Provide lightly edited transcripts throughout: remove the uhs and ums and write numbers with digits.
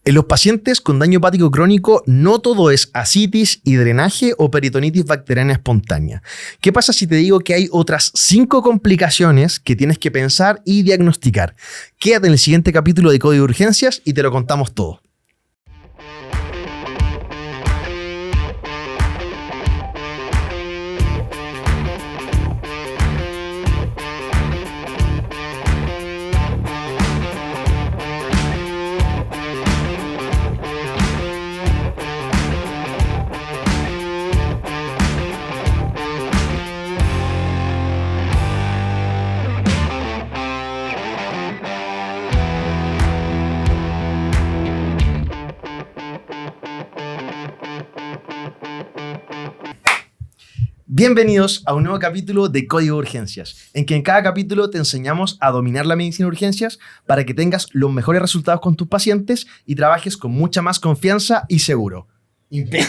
En los pacientes con daño hepático crónico, no todo es ascitis y drenaje o peritonitis bacteriana espontánea. ¿Qué pasa si te digo que hay otras 5 complicaciones que tienes que pensar y diagnosticar? Quédate en el siguiente capítulo de Código de Urgencias y te lo contamos todo. Bienvenidos a un nuevo capítulo de Código de Urgencias, en que en cada capítulo te enseñamos a dominar la medicina de urgencias para que tengas los mejores resultados con tus pacientes y trabajes con mucha más confianza y seguro. Impeque.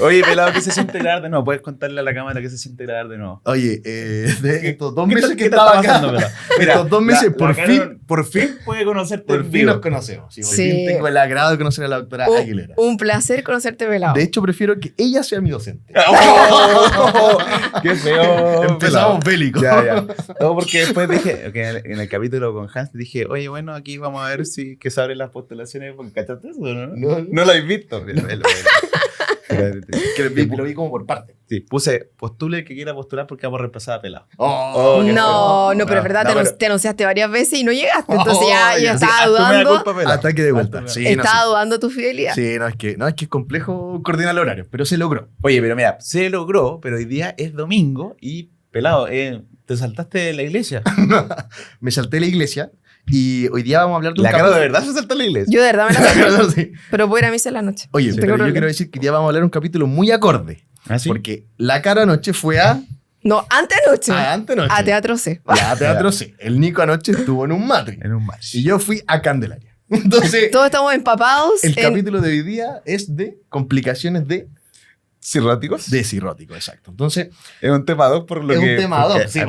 Oye, pelado, ¿qué se siente grabar de nuevo? ¿Puedes contarle a la cámara qué se siente grabar de nuevo? Oye, de estos 2 meses que ¿Qué estaba está acá, pasando, Mira, estos 2 meses, por fin puede conocerte por en fin vivo. nos conocemos. Sí, por Sí. fin tengo el agrado de conocer a la doctora Aguilera. Un placer conocerte, pelado. De hecho, prefiero que ella sea mi docente. ¡Oh! ¡Qué feo! Empezamos pelado. bélicos. Ya. No, porque después dije, en el capítulo con Hans, dije, oye, bueno, aquí vamos a ver si que se abren las postulaciones. Porque ¿cachaste eso, no? No lo habéis visto. Que lo vi como por parte. Sí, puse postule el que quiera postular porque vamos a reemplazar a pelado. Oh, qué no, pero es verdad, No, te anunciaste varias veces y no llegaste. Entonces Oh, ya ya. estaba Tú me das dudando. culpa, pelado. Ataque de vuelta. Sí, Estaba dudando tu fidelidad. Sí, no es que es complejo coordinar el horario, pero se logró. Oye, pero mira, se logró, pero hoy día es domingo y, pelado, te saltaste de la iglesia. Me salté la iglesia y hoy día vamos a hablar de un La cara capítulo. de verdad se saltó de la iglesia. Yo de verdad me la sabía, Sí. pero voy a ir a misa en la noche. Oye, No pero tengo yo problema. quiero decir que hoy día vamos a hablar de un capítulo muy acorde. ¿Ah, sí? Porque la cara anoche fue a No, antenoche. antenoche. A Teatro C. Ya, Teatro C. El Nico anoche estuvo en un matri. En un match. Y yo fui a Candelaria. Entonces, Todos estamos empapados. el capítulo de hoy día es de complicaciones de ¿Cirróticos? cirrótico, exacto. Entonces, Es un tema 2 por lo es que... un tema porque- dos, sí.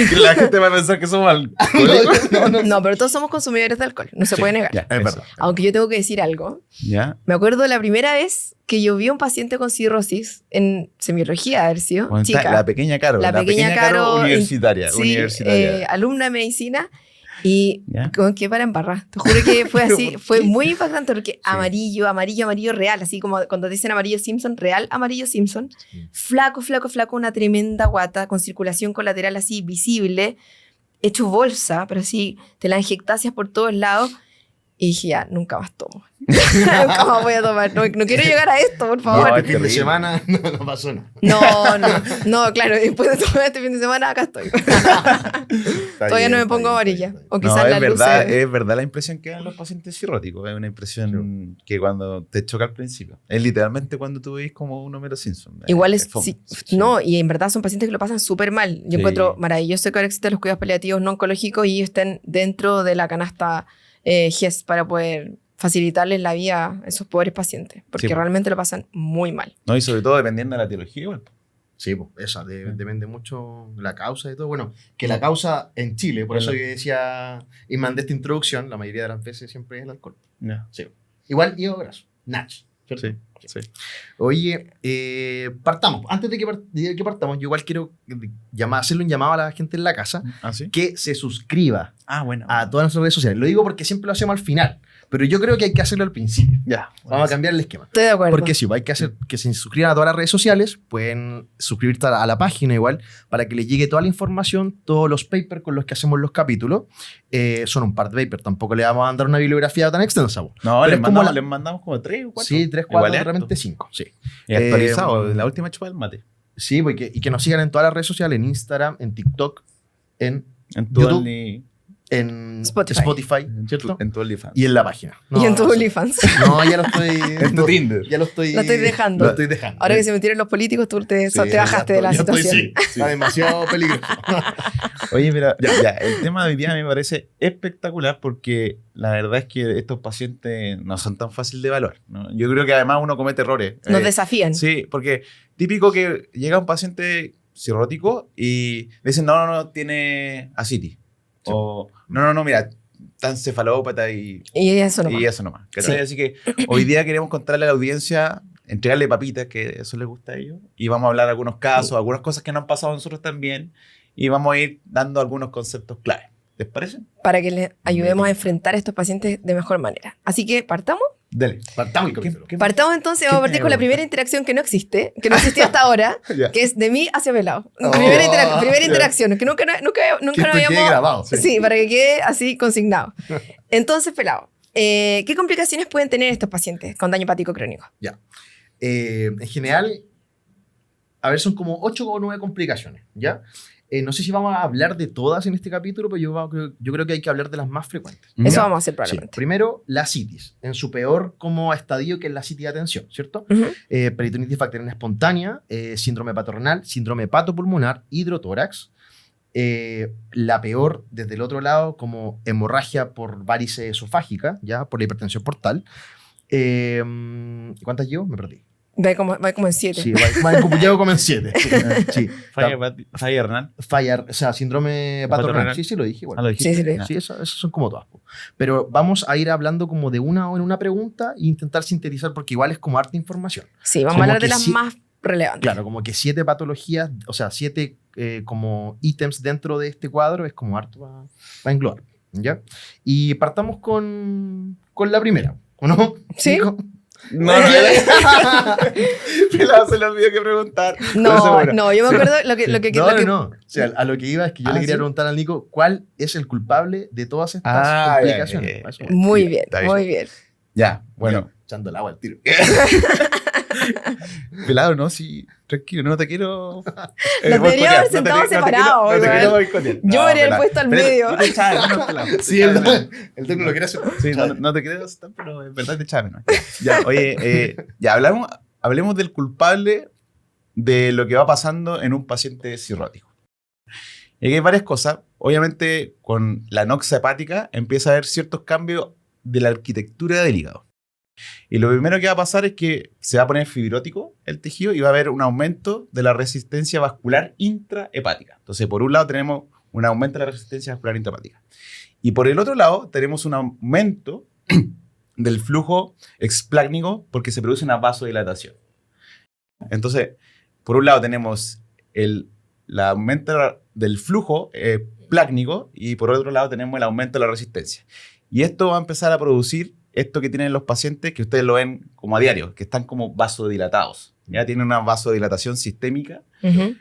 que la gente va a pensar que somos alcohólicos. No, pero todos somos consumidores de alcohol. No se puede negar. Ya, Es eso. verdad. Aunque yo tengo que decir algo. Ya. Me acuerdo la primera vez que yo vi a un paciente con cirrosis en semiología, haber sido Bueno, está chica. la pequeña Caro. La pequeña Caro, universitaria. Sí, universitaria. alumna de medicina. Y ¿Ya? con que para embarrar. Te juro que fue así, ¿Por fue qué? muy impactante porque Sí. amarillo real, así como cuando te dicen amarillo Simpson, real amarillo Simpson. Sí. Flaco, una tremenda guata, con circulación colateral así visible, hecho bolsa, pero así te la inyectases por todos lados. Y dije, ya, nunca más tomo. Nunca más voy a tomar. No quiero llegar a esto, por favor. No, este fin de terrible. semana no pasó nada. No, claro, después de tomar este fin de semana, acá estoy. Todavía no me pongo amarilla. O No, quizás es las verdad, luces. es verdad la impresión que dan los pacientes cirróticos. Es una impresión que cuando te choca al principio. Es literalmente cuando tú veis como un Homero Simpson. Igual es, fome. sí, no, y en verdad son pacientes que lo pasan súper mal. Yo Sí. encuentro maravilloso que ahora existen los cuidados paliativos no oncológicos y ellos estén dentro de la canasta GES para poder facilitarles la vida a esos pobres pacientes, porque Sí. realmente lo pasan muy mal. No, y sobre todo dependiendo de la teología igual. Sí, pues, esa depende mucho de la causa y todo. Bueno, que la causa en Chile, por eso yo decía y mandé esta introducción, la mayoría de las veces siempre es el alcohol. Ya. Sí. Igual hígado graso, Nach. ¿cierto? Sí. Oye, partamos. Antes de que partamos, yo igual quiero hacerle un llamado a la gente en la casa ¿Ah, sí? que se suscriba Ah, bueno. a todas nuestras redes sociales. Lo digo porque siempre lo hacemos al final, pero yo creo que hay que hacerlo al principio. Ya. Vamos a cambiar el esquema. Estoy de acuerdo. Porque sí, hay que hacer que se suscriban a todas las redes sociales, pueden suscribirse a la página igual, para que les llegue toda la información, todos los papers con los que hacemos los capítulos. Son un par de papers, tampoco le vamos a mandar una bibliografía tan extensa. Po. No, Pero les es como mandamos como 3 o 4. Sí, 3, 4, realmente 5. Sí. Y actualizado, Eh, la última chupa del mate. Sí, y que nos sigan en todas las redes sociales, en Instagram, en TikTok, en En YouTube, Only- en Spotify. Spotify, ¿cierto? En tu OnlyFans. Y en la página. y en tu sí. OnlyFans. No, ya lo estoy... En tu Tinder. Ya lo estoy... Lo estoy dejando. Lo estoy dejando. Ahora que se metieron los políticos, tú te Sí, bajaste de la ya estoy, situación. sí. Está demasiado peligroso. Oye, mira, ya, el tema de hoy día me parece espectacular porque la verdad es que estos pacientes no son tan fáciles de evaluar, ¿no? Yo creo que además uno comete errores. Nos desafían. Sí, porque típico que llega un paciente cirrótico y dicen, no, tiene ascitis. Sí. O, no, mira, tan cefalópata y eso nomás. y eso nomás. ¿Cachai? Sí. Así que hoy día queremos contarle a la audiencia, entregarle papitas, que eso les gusta a ellos, y vamos a hablar de algunos casos, algunas cosas que nos han pasado a nosotros también, y vamos a ir dando algunos conceptos clave. ¿Les parece? Para que les ayudemos a enfrentar a estos pacientes de mejor manera. Así que partamos. Dale. Partamos el capítulo. Partamos entonces, vamos a partir con la primera interacción que no existe, que no existía hasta ahora, Ya. que es de mí hacia Pelado. Oh, Primera ya. interacción, que nunca Que nos esto quede habíamos... grabado. Sí, para que quede así consignado. Entonces, Pelado, ¿qué complicaciones pueden tener estos pacientes con daño hepático crónico? Ya. En general, a ver, son como 8 o 9 complicaciones, ¿ya? No sé si vamos a hablar de todas en este capítulo, pero yo creo que hay que hablar de las más frecuentes. Eso ¿ya? vamos a hacer Sí. probablemente. Primero, la citis, en su peor como estadio, que es la citis de atención, ¿cierto? Ujú. Peritonitis bacteriana espontánea, síndrome hepatorenal, síndrome hepatopulmonar, hidrotórax. La peor, desde el otro lado, como hemorragia por varice esofágica, ¿ya? Por la hipertensión portal. ¿Cuántas llevo? Me perdí. Va como en 7. Sí, llevo como en 7. Sí. Falla renal. Falla, o sea, síndrome hepatorenal. Hepatorenal. Sí, lo dije. Bueno. Ah, lo dijiste. Sí, sí, Sí, esas son como todas. Pero vamos a ir hablando como de una en una pregunta e intentar sintetizar, porque igual es como harta información. Sí, vamos Como a hablar que de las sí- más relevantes. Claro, como que 7 patologías, o sea, 7 como ítems dentro de este cuadro es como harto para englobar. ¿Ya? Y partamos con la primera, ¿o no? Sí. Nico? No, Pelado se le olvidó que preguntar. No, yo me acuerdo lo que... No. O sea, a lo que iba es que yo le quería ¿sí? preguntar al Nico cuál es el culpable de todas estas Ah, complicaciones. ya. A eso. Muy bien, Está bien. muy bien. Ya, bueno. Ya, echando el agua al tiro. Pelado, no, sí, tranquilo, no te quiero. Los debería haber sentado separados, No te igual. quiero boicotear. Yo me habría Pelado. puesto al Pero, medio. no te echaba de menos, Pelado. Sí, el Doc lo quiere hacer. Sí, no te creo, pero en verdad te echaba de menos. Ya, oye, ya hablemos del culpable de lo que va pasando en un paciente cirrótico. Y aquí hay varias cosas. Obviamente, con la noxa hepática empieza a haber ciertos cambios de la arquitectura del hígado. Y lo primero que va a pasar es que se va a poner fibrótico el tejido y va a haber un aumento de la resistencia vascular intrahepática. Entonces, por un lado tenemos un aumento de la resistencia vascular intrahepática. Y por el otro lado tenemos un aumento del flujo explácnico porque se produce una vasodilatación. Entonces, por un lado tenemos el aumento del flujo plácnico y por otro lado tenemos el aumento de la resistencia. Y esto va a empezar a producir esto que tienen los pacientes que ustedes lo ven como a diario, que están como vasodilatados. Ya tienen una vasodilatación sistémica. Ujú.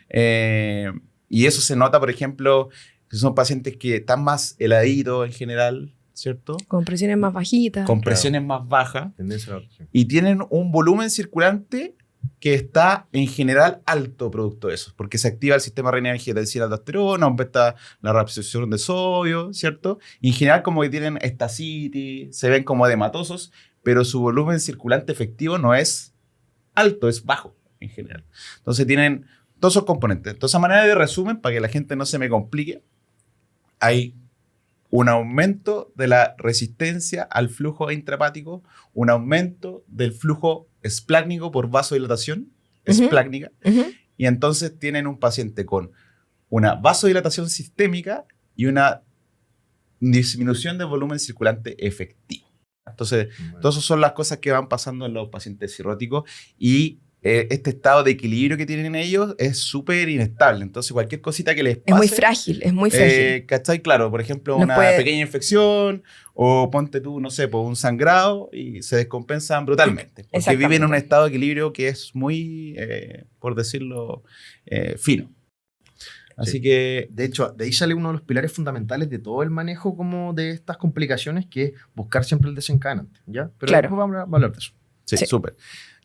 Y eso se nota, por ejemplo, que son pacientes que están más heladitos en general, ¿cierto? Con presiones más bajitas. Con presiones más bajas Tendencia a la presión. y tienen un volumen circulante que está en general alto producto de eso, porque se activa el sistema renina-angiotensina aldosterona, aumenta la reabsorción de sodio, ¿cierto? Y en general como que tienen estasitis, se ven como edematosos, pero su volumen circulante efectivo no es alto, es bajo en general. Entonces tienen todos esos componentes. Entonces, a manera de resumen, para que la gente no se me complique, hay un aumento de la resistencia al flujo intrahepático, un aumento del flujo esplácnico por vasodilatación esplácnica, y entonces tienen un paciente con una vasodilatación sistémica y una disminución del volumen circulante efectivo. Entonces, todas esas son las cosas que van pasando en los pacientes cirróticos y este estado de equilibrio que tienen ellos es súper inestable. Entonces, cualquier cosita que les pase... Es muy frágil, es muy frágil. ¿Cachai? Claro, por ejemplo, Nos una puede- pequeña infección o ponte tú, no sé, por un sangrado y se descompensan brutalmente. Porque Exactamente. viven en un estado de equilibrio que es muy, por decirlo, fino. Así Sí. que... De hecho, de ahí sale uno de los pilares fundamentales de todo el manejo como de estas complicaciones, que es buscar siempre el desencadenante, ¿ya? Pero Claro. después vamos a hablar de eso. Sí, Sí. súper.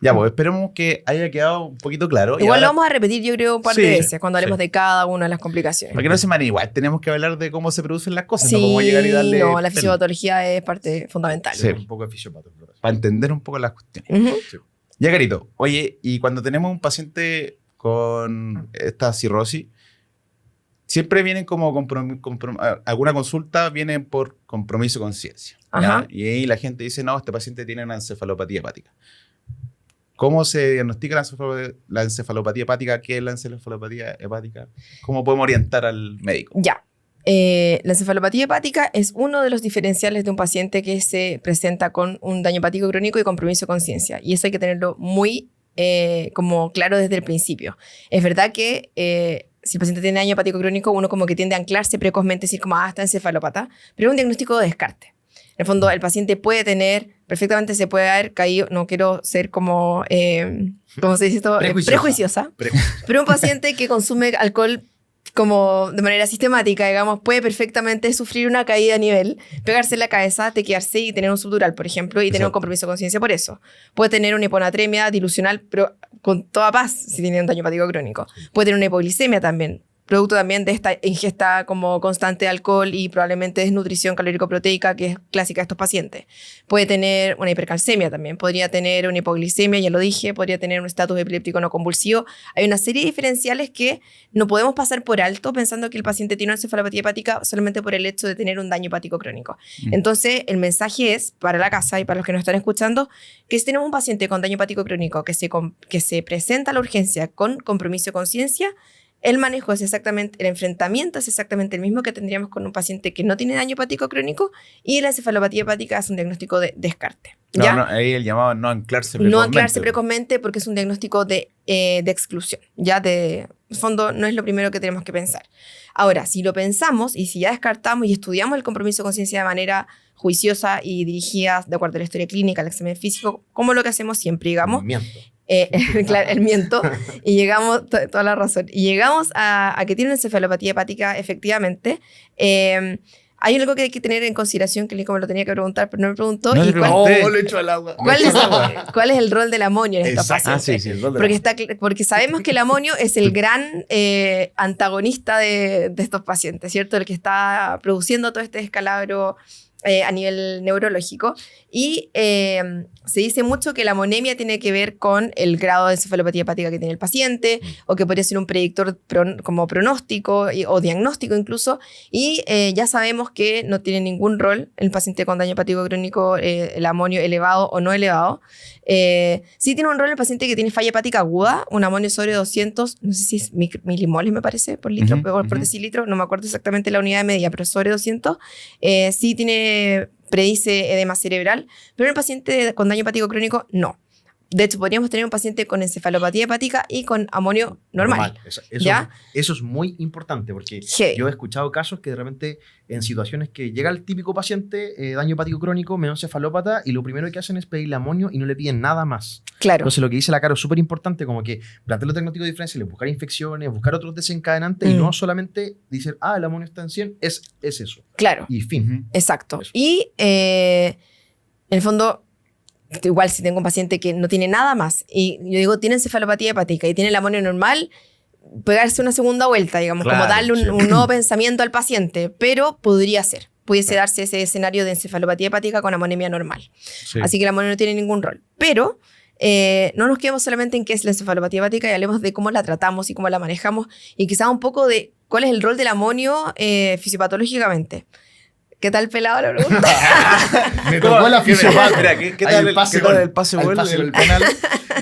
Ya, pues esperemos que haya quedado un poquito claro. Y Igual lo ahora, vamos a repetir, yo creo, un par Sí, de veces cuando hablemos sí. de cada una de las complicaciones. para que no se me igual, tenemos que hablar de cómo se producen las cosas. Sí, no podemos llegar y darle... no, la fisiopatología es parte fundamental. Sí. Un poco de fisiopata. Para entender un poco las cuestiones. Ujú. Ya, Carito, oye, y cuando tenemos un paciente con esta cirrosis, siempre vienen como alguna consulta viene por compromiso con ciencia. ¿ya? Ajá. Y ahí la gente dice, no, este paciente tiene una encefalopatía hepática. ¿Cómo se diagnostica la encefalopatía hepática? ¿Qué es la encefalopatía hepática? ¿Cómo podemos orientar al médico? Ya. La encefalopatía hepática es uno de los diferenciales de un paciente que se presenta con un daño hepático crónico y compromiso de conciencia. Y eso hay que tenerlo muy como claro desde el principio. Es verdad que si el paciente tiene daño hepático crónico, uno como que tiende a anclarse precozmente, decir como, está encefalópata, pero es un diagnóstico de descarte. En el fondo, el paciente puede tener, perfectamente se puede haber caído, no quiero ser como, ¿cómo se dice esto? Prejuiciosa. Pero un paciente que consume alcohol como de manera sistemática, digamos, puede perfectamente sufrir una caída a nivel, pegarse en la cabeza, tequearse y tener un subdural, por ejemplo, y tener un compromiso de conciencia por eso. Puede tener una hiponatremia dilucional, pero con toda paz, si tiene un daño hepático crónico. Puede tener una hipoglicemia también, producto también de esta ingesta como constante de alcohol y probablemente desnutrición calórico-proteica, que es clásica de estos pacientes. Puede tener una hipercalcemia también, podría tener una hipoglicemia, ya lo dije, podría tener un estatus epiléptico no convulsivo. Hay una serie de diferenciales que no podemos pasar por alto pensando que el paciente tiene una encefalopatía hepática solamente por el hecho de tener un daño hepático crónico. Entonces, el mensaje es, para la casa y para los que nos están escuchando, que si tenemos un paciente con daño hepático crónico que se presenta a la urgencia con compromiso de conciencia, el manejo es exactamente, el enfrentamiento es exactamente el mismo que tendríamos con un paciente que no tiene daño hepático crónico, y la encefalopatía hepática es un diagnóstico de descarte. ¿Ya? No, ahí el llamado no anclarse precozmente. No anclarse precozmente porque es un diagnóstico de exclusión. Ya de fondo no es lo primero que tenemos que pensar. Ahora, si lo pensamos y si ya descartamos y estudiamos el compromiso de conciencia de manera juiciosa y dirigida de acuerdo a la historia clínica, al examen físico, como lo que hacemos siempre, digamos. Claro, el miento, y llegamos, toda la razón, y llegamos a que tiene una encefalopatía hepática efectivamente. Hay algo que hay que tener en consideración, que Nico me lo tenía que preguntar, pero no me preguntó. No y le pregunté. lo echo al agua. ¿Cuál es el rol del amonio en estos pacientes? Sí, el rol del Porque sabemos que el amonio es el gran antagonista de estos pacientes, ¿cierto? El que está produciendo todo este descalabro a nivel neurológico. Y se dice mucho que la amonemia tiene que ver con el grado de encefalopatía hepática que tiene el paciente, o que podría ser un predictor como pronóstico o diagnóstico incluso. Y ya sabemos que no tiene ningún rol el paciente con daño hepático crónico, el amonio elevado o no elevado. Sí tiene un rol el paciente que tiene falla hepática aguda, un amonio sobre 200, no sé si es milimoles me parece, por litro, por decilitro, no me acuerdo exactamente la unidad de medida, pero sobre 200, sí predice edema cerebral, pero en el paciente con daño hepático crónico no. De hecho, podríamos tener un paciente con encefalopatía hepática y con amonio normal. Eso es muy importante, porque yo he escuchado casos que de repente en situaciones que llega el típico paciente, daño hepático crónico, menos encefalópata, y lo primero que hacen es pedirle amonio y no le piden nada más. Claro. Entonces lo que dice la Caro es súper importante, como que plantear los diagnósticos diferenciales, buscar infecciones, buscar otros desencadenantes, y no solamente decir, el amonio está en 100, es eso. Claro. Y fin. Exacto. Eso. Y en el fondo, igual si tengo un paciente que no tiene nada más y yo digo tiene encefalopatía hepática y tiene el amonio normal, pegarse una segunda vuelta, digamos, claro, como darle un nuevo pensamiento al paciente, pero pudiese darse ese escenario de encefalopatía hepática con amonemia normal. Sí. Así que el amonio no tiene ningún rol. Pero no nos quedemos solamente en qué es la encefalopatía hepática y hablemos de cómo la tratamos y cómo la manejamos, y quizás un poco de cuál es el rol del amonio fisiopatológicamente. ¿Qué tal pelado la pregunta? Me tocó la fisiopatía. Mira, ¿qué tal el pase gol del penal?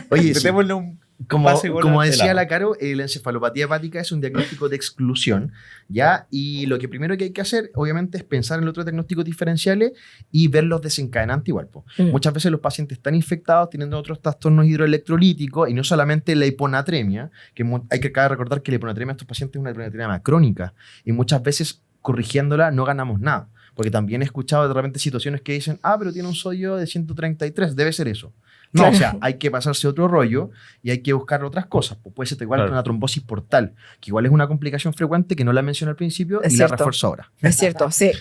Oye, metémosle un pase gol. Como decía la Caro, la encefalopatía hepática es un diagnóstico de exclusión, ¿ya? Y lo que primero que hay que hacer, obviamente, es pensar en los otros diagnósticos diferenciales y ver los desencadenantes igual. Muchas veces los pacientes están infectados teniendo otros trastornos hidroelectrolíticos, y no solamente la hiponatremia, que hay que recordar que la hiponatremia de estos pacientes es una hiponatremia crónica, y muchas veces corrigiéndola no ganamos nada. Porque también he escuchado de repente situaciones que dicen, pero tiene un sodio de 133, debe ser eso. No, claro. O sea, hay que pasarse otro rollo y hay que buscar otras cosas. Pues puede ser igual que una trombosis portal, que igual es una complicación frecuente que no la mencioné al principio y la refuerzo ahora. Es cierto, sí.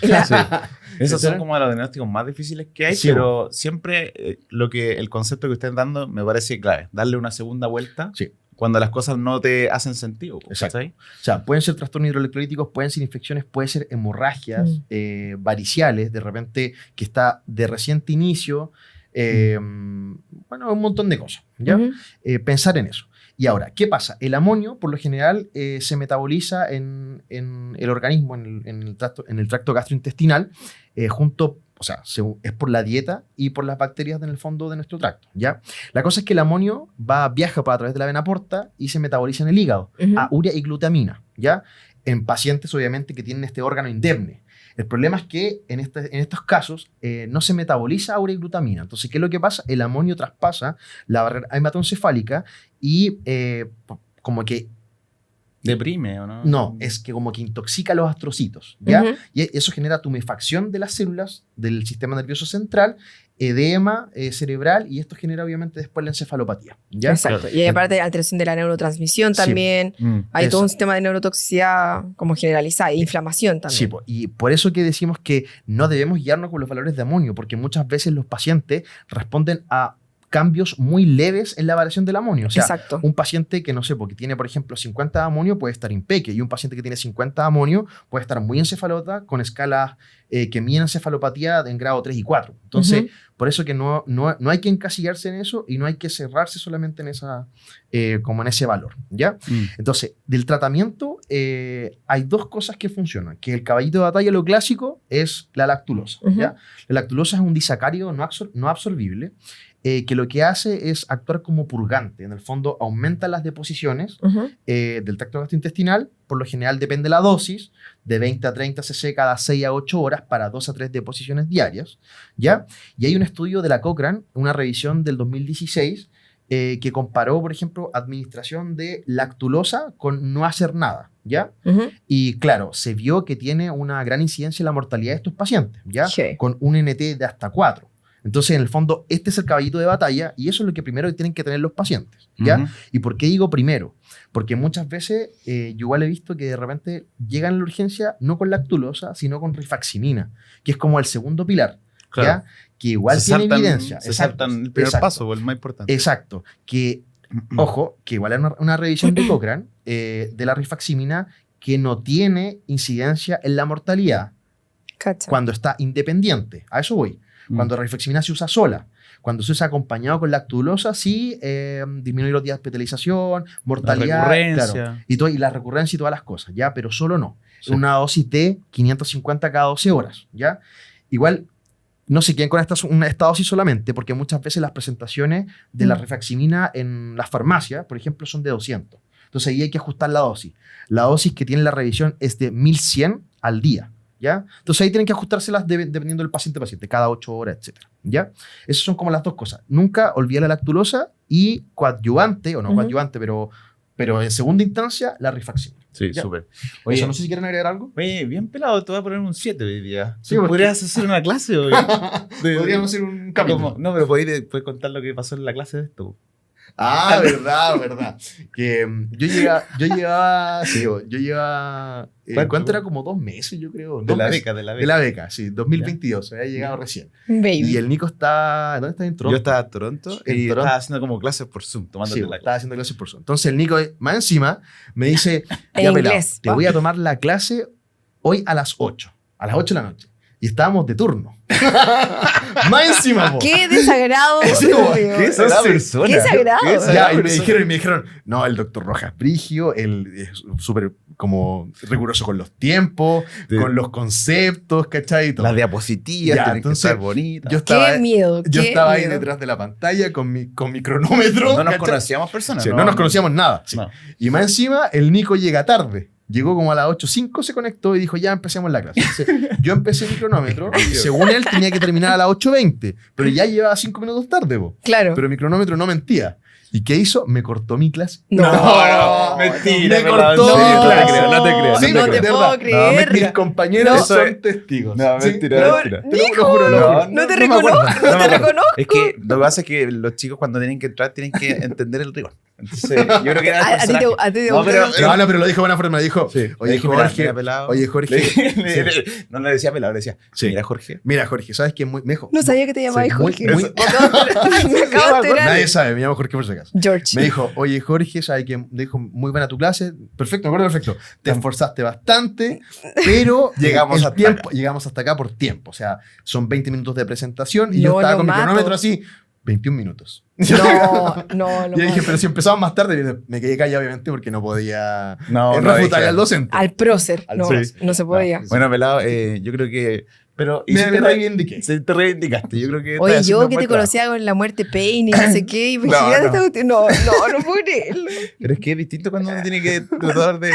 Esos son como los diagnósticos más difíciles que hay, pero siempre el concepto que estén dando me parece clave. Darle una segunda vuelta. Sí. Cuando las cosas no te hacen sentido. Exacto. O sea, pueden ser trastornos hidroelectrolíticos, pueden ser infecciones, pueden ser hemorragias variciales, de repente que está de reciente inicio, bueno, un montón de cosas, ¿ya? Pensar en eso. Y ahora, ¿qué pasa? El amonio, por lo general, se metaboliza en el organismo, en el tracto gastrointestinal, o sea, es por la dieta y por las bacterias en el fondo de nuestro tracto, ¿ya? La cosa es que el amonio viaja a través de la vena porta y se metaboliza en el hígado, a urea y glutamina, ¿ya? en pacientes obviamente que tienen este órgano indemne. El problema es que en estos casos no se metaboliza ureaglutamina. Entonces, ¿qué es lo que pasa? El amonio traspasa la barrera hematoencefálica y como que... ¿Deprime o no? No, es que como que intoxica los astrocitos, ¿ya? Ujú. Y eso genera tumefacción de las células del sistema nervioso central, edema cerebral, y esto genera obviamente después la encefalopatía, ¿ya? Exacto. Y aparte alteración de la neurotransmisión Sí. también. Hay Eso. todo un sistema de neurotoxicidad como generalizada, e inflamación también. Sí, y por eso que decimos que no debemos guiarnos con los valores de amonio, porque muchas veces los pacientes responden a cambios muy leves en la variación del amonio. O sea, Exacto. un paciente que, no sé, porque tiene, por ejemplo, 50 de amonio puede estar impeque, y un paciente que tiene 50 de amonio puede estar muy encefalota con escalas que miden encefalopatía en grado 3 y 4. Entonces, por eso que no hay que encasillarse en eso y no hay que cerrarse solamente en esa, como en ese valor, ¿ya? Entonces, del tratamiento hay dos cosas que funcionan, que el caballito de batalla, lo clásico, es la lactulosa, ¿ya? La lactulosa es un disacárido no absorbible, que lo que hace es actuar como purgante. En el fondo, aumenta las deposiciones del tracto gastrointestinal. Por lo general depende de la dosis, de 20 a 30 cc cada 6 a 8 horas para 2 a 3 deposiciones diarias, ¿ya? Y hay un estudio de la Cochrane, una revisión del 2016, que comparó, por ejemplo, administración de lactulosa con no hacer nada, ¿ya? Y claro, se vio que tiene una gran incidencia en la mortalidad de estos pacientes, ¿ya? Sí. Con un NT de hasta 4. Entonces, en el fondo, este es el caballito de batalla y eso es lo que primero tienen que tener los pacientes, ¿ya? ¿Y por qué digo primero? Porque muchas veces yo igual he visto que de repente llegan a la urgencia no con lactulosa, sino con rifaximina, que es como el segundo pilar, Claro. ¿ya? Que igual tiene evidencia. Se saltan el primer paso, el más importante. Exacto. Que, ojo, que igual es una revisión de Cochrane de la rifaximina que no tiene incidencia en la mortalidad Cacha. cuando está independiente. A eso voy. Cuando la rifaximina se usa sola. Cuando se usa acompañado con lactulosa, sí, disminuye los días de hospitalización, mortalidad. La recurrencia. Claro, y la recurrencia y todas las cosas, ¿ya? Pero solo no. Sí. Una dosis de 550 cada 12 horas, ¿ya? Igual, no se queden con esta dosis solamente, porque muchas veces las presentaciones de la rifaximina en las farmacias, por ejemplo, son de 200. Entonces ahí hay que ajustar la dosis. La dosis que tiene la revisión es de 1100 al día, ¿ya? Entonces ahí tienen que ajustárselas dependiendo del paciente, cada 8 horas, etc. ¿Ya? Esas son como las dos cosas. Nunca olvidar la lactulosa y coadyuvante, o no coadyuvante, pero en segunda instancia, la rifaximina. Sí, ¿Ya? súper. Oye, Oye, no sé si quieren agregar algo. Oye, bien pelado, te voy a poner un 7 hoy día. Sí, porque- ¿Podrías hacer una clase hoy? Podríamos hacer un capítulo. No, pero podéis contar lo que pasó en la clase de esto. Ah, verdad. Que yo llevaba ¿Cuánto? ¿cuánto era? Como 2 meses, yo creo. De 2 la meses. beca, de la De beca. la beca, sí. 2022, había llegado recién. Baby. Y el Nico está... ¿Dónde está? En Toronto. Yo estaba en Toronto En y Toronto. estaba haciendo como clases por Zoom, tomándote Sí, la clase. estaba haciendo clases por Zoom. Entonces el Nico, más encima, me dice, En ya pelado, inglés. te voy a tomar la clase hoy a las 8. A las 8 de la noche. Y estábamos de turno. Más encima, po. ¡Qué desagrado! Sí, po. obvio. ¿Qué es esa Entonces, persona? qué sagrado. ¿Qué es esa Ya, y me persona? dijeron, no, el doctor Rojas Brigio, él es súper como riguroso con los tiempos, Sí. con los conceptos, ¿cachai? Y todo. Las diapositivas Ya, tienen entonces, que estar bonitas. Yo estaba, ¡Qué miedo! yo qué estaba ahí miedo. detrás de la pantalla con mi cronómetro. No nos ¿cachai? conocíamos personas. Sí, no nos conocíamos nada. Sí. No. Y más encima, el Nico llega tarde. Llegó como a las 8:05, se conectó y dijo, ya empecemos la clase. Entonces, yo empecé mi cronómetro y según él tenía que terminar a las 8:20, pero ya llevaba 5 minutos tarde, po. Claro. Pero mi cronómetro no mentía. ¿Y qué hizo? Me cortó mi clase. No. mentira. Me pelado, cortó en mi serio, no te clase. creo, no te creo. Sí, no me te creo, puedo de verdad. creer. Mis compañeros No. son testigos. No, ¿sí? mentira, No, mentira. Lo juro, lo juro. No te me reconozco, acuerdo, no me te acuerdo. reconozco. Es que lo que pasa es que los chicos cuando tienen que entrar tienen que entender el rigor. Entonces, yo creo que era el A ti personaje. te No, gustó. pero- No, pero lo dijo de buena forma. Dijo, Sí. oye, Le dije, mira, Jorge. mira, pelado. Oye, Jorge. No le decía pelado, le decía, Sí. mira, Jorge. Mira, Jorge, ¿sabes quién? Me dijo. No sabía que te llamabas Sí, Jorge. muy- Me acabo de enterar. Nadie sabe, me llamo Jorge por si acaso. George. Me dijo, oye, Jorge, ¿sabes quién? Me dijo, muy buena tu clase. Perfecto, me acuerdo perfecto. Te esforzaste bastante, pero Llegamos el hasta tiempo, llegamos hasta acá por tiempo. O sea, son 20 minutos de presentación y yo No, estaba lo con mi mato. cronómetro así, 21 minutos. No, Y yo dije, pero si empezamos más tarde, me quedé callado obviamente porque no podía No, refutar dije- al docente. al prócer. Al No, prócer. no se podía. Bueno, pelado, yo creo que Pero Me reivindiqué. te reivindicaste. Yo creo que Oye, estás yo haciendo un que buen te conocía con la muerte Payne y no sé qué, y No, imagínate no. esta cuestión. No puedo creerlo. trabajo. Pero es que es distinto cuando uno tiene que tratar de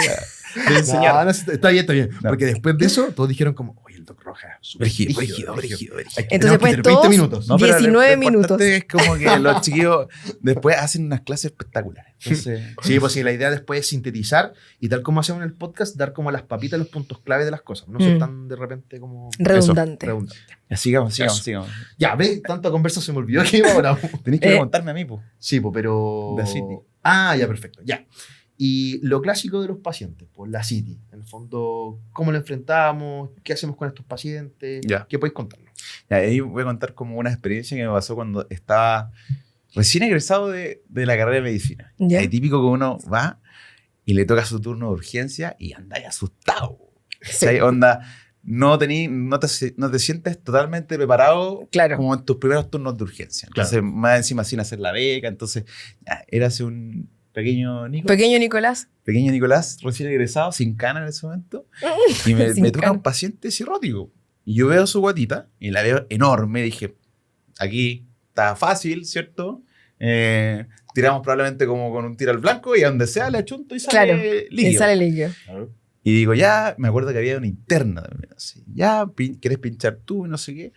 enseñar. No, no, está bien, está bien. No. Porque después de eso, todos dijeron como, oye, el Doc Roja, súper Brígido. Hay que- Entonces, tenemos que pues, tener 20 todos- minutos. No, pero lo 19 importante minutos. es como que los chiquillos después hacen unas clases espectaculares. Entonces, Sí, pues sí, la idea después es sintetizar y tal como hacemos en el podcast, dar como a las papitas los puntos clave de las cosas. No ser tan de repente como Redundante. redundante. ya, sigamos. Eso. Ya, ¿ves? Tanta conversa se me olvidó que iba ahora. Tenés que preguntarme a mí, pues. Sí, pues, pero... La City. Ah, ya, perfecto, ya. Y lo clásico de los pacientes, pues la City. En el fondo, ¿cómo lo enfrentamos? ¿Qué hacemos con estos pacientes? Ya. ¿Qué podéis contarnos? Ya, ahí voy a contar como una experiencia que me pasó cuando estaba recién egresado de la carrera de medicina. Ya. Es típico que uno va y le toca su turno de urgencia y anda ahí asustado. Sí. O sea, onda, no te sientes totalmente preparado Claro. como en tus primeros turnos de urgencia. Entonces, más encima sin hacer la beca. Entonces, ya, eras un pequeño Nico. Pequeño Nicolás. Pequeño Nicolás, recién egresado, sin cana en ese momento, y me Sin toca cana. un paciente cirrótico. Y yo veo su guatita, y la veo enorme, dije, aquí está fácil, ¿cierto? Tiramos probablemente como con un tiro al blanco, y a donde sea le achunto y sale Claro. líquido. Y sale líquido. Y digo, ya, me acuerdo que había una interna también, así, ya, ¿quieres pinchar tú? Y no sé qué.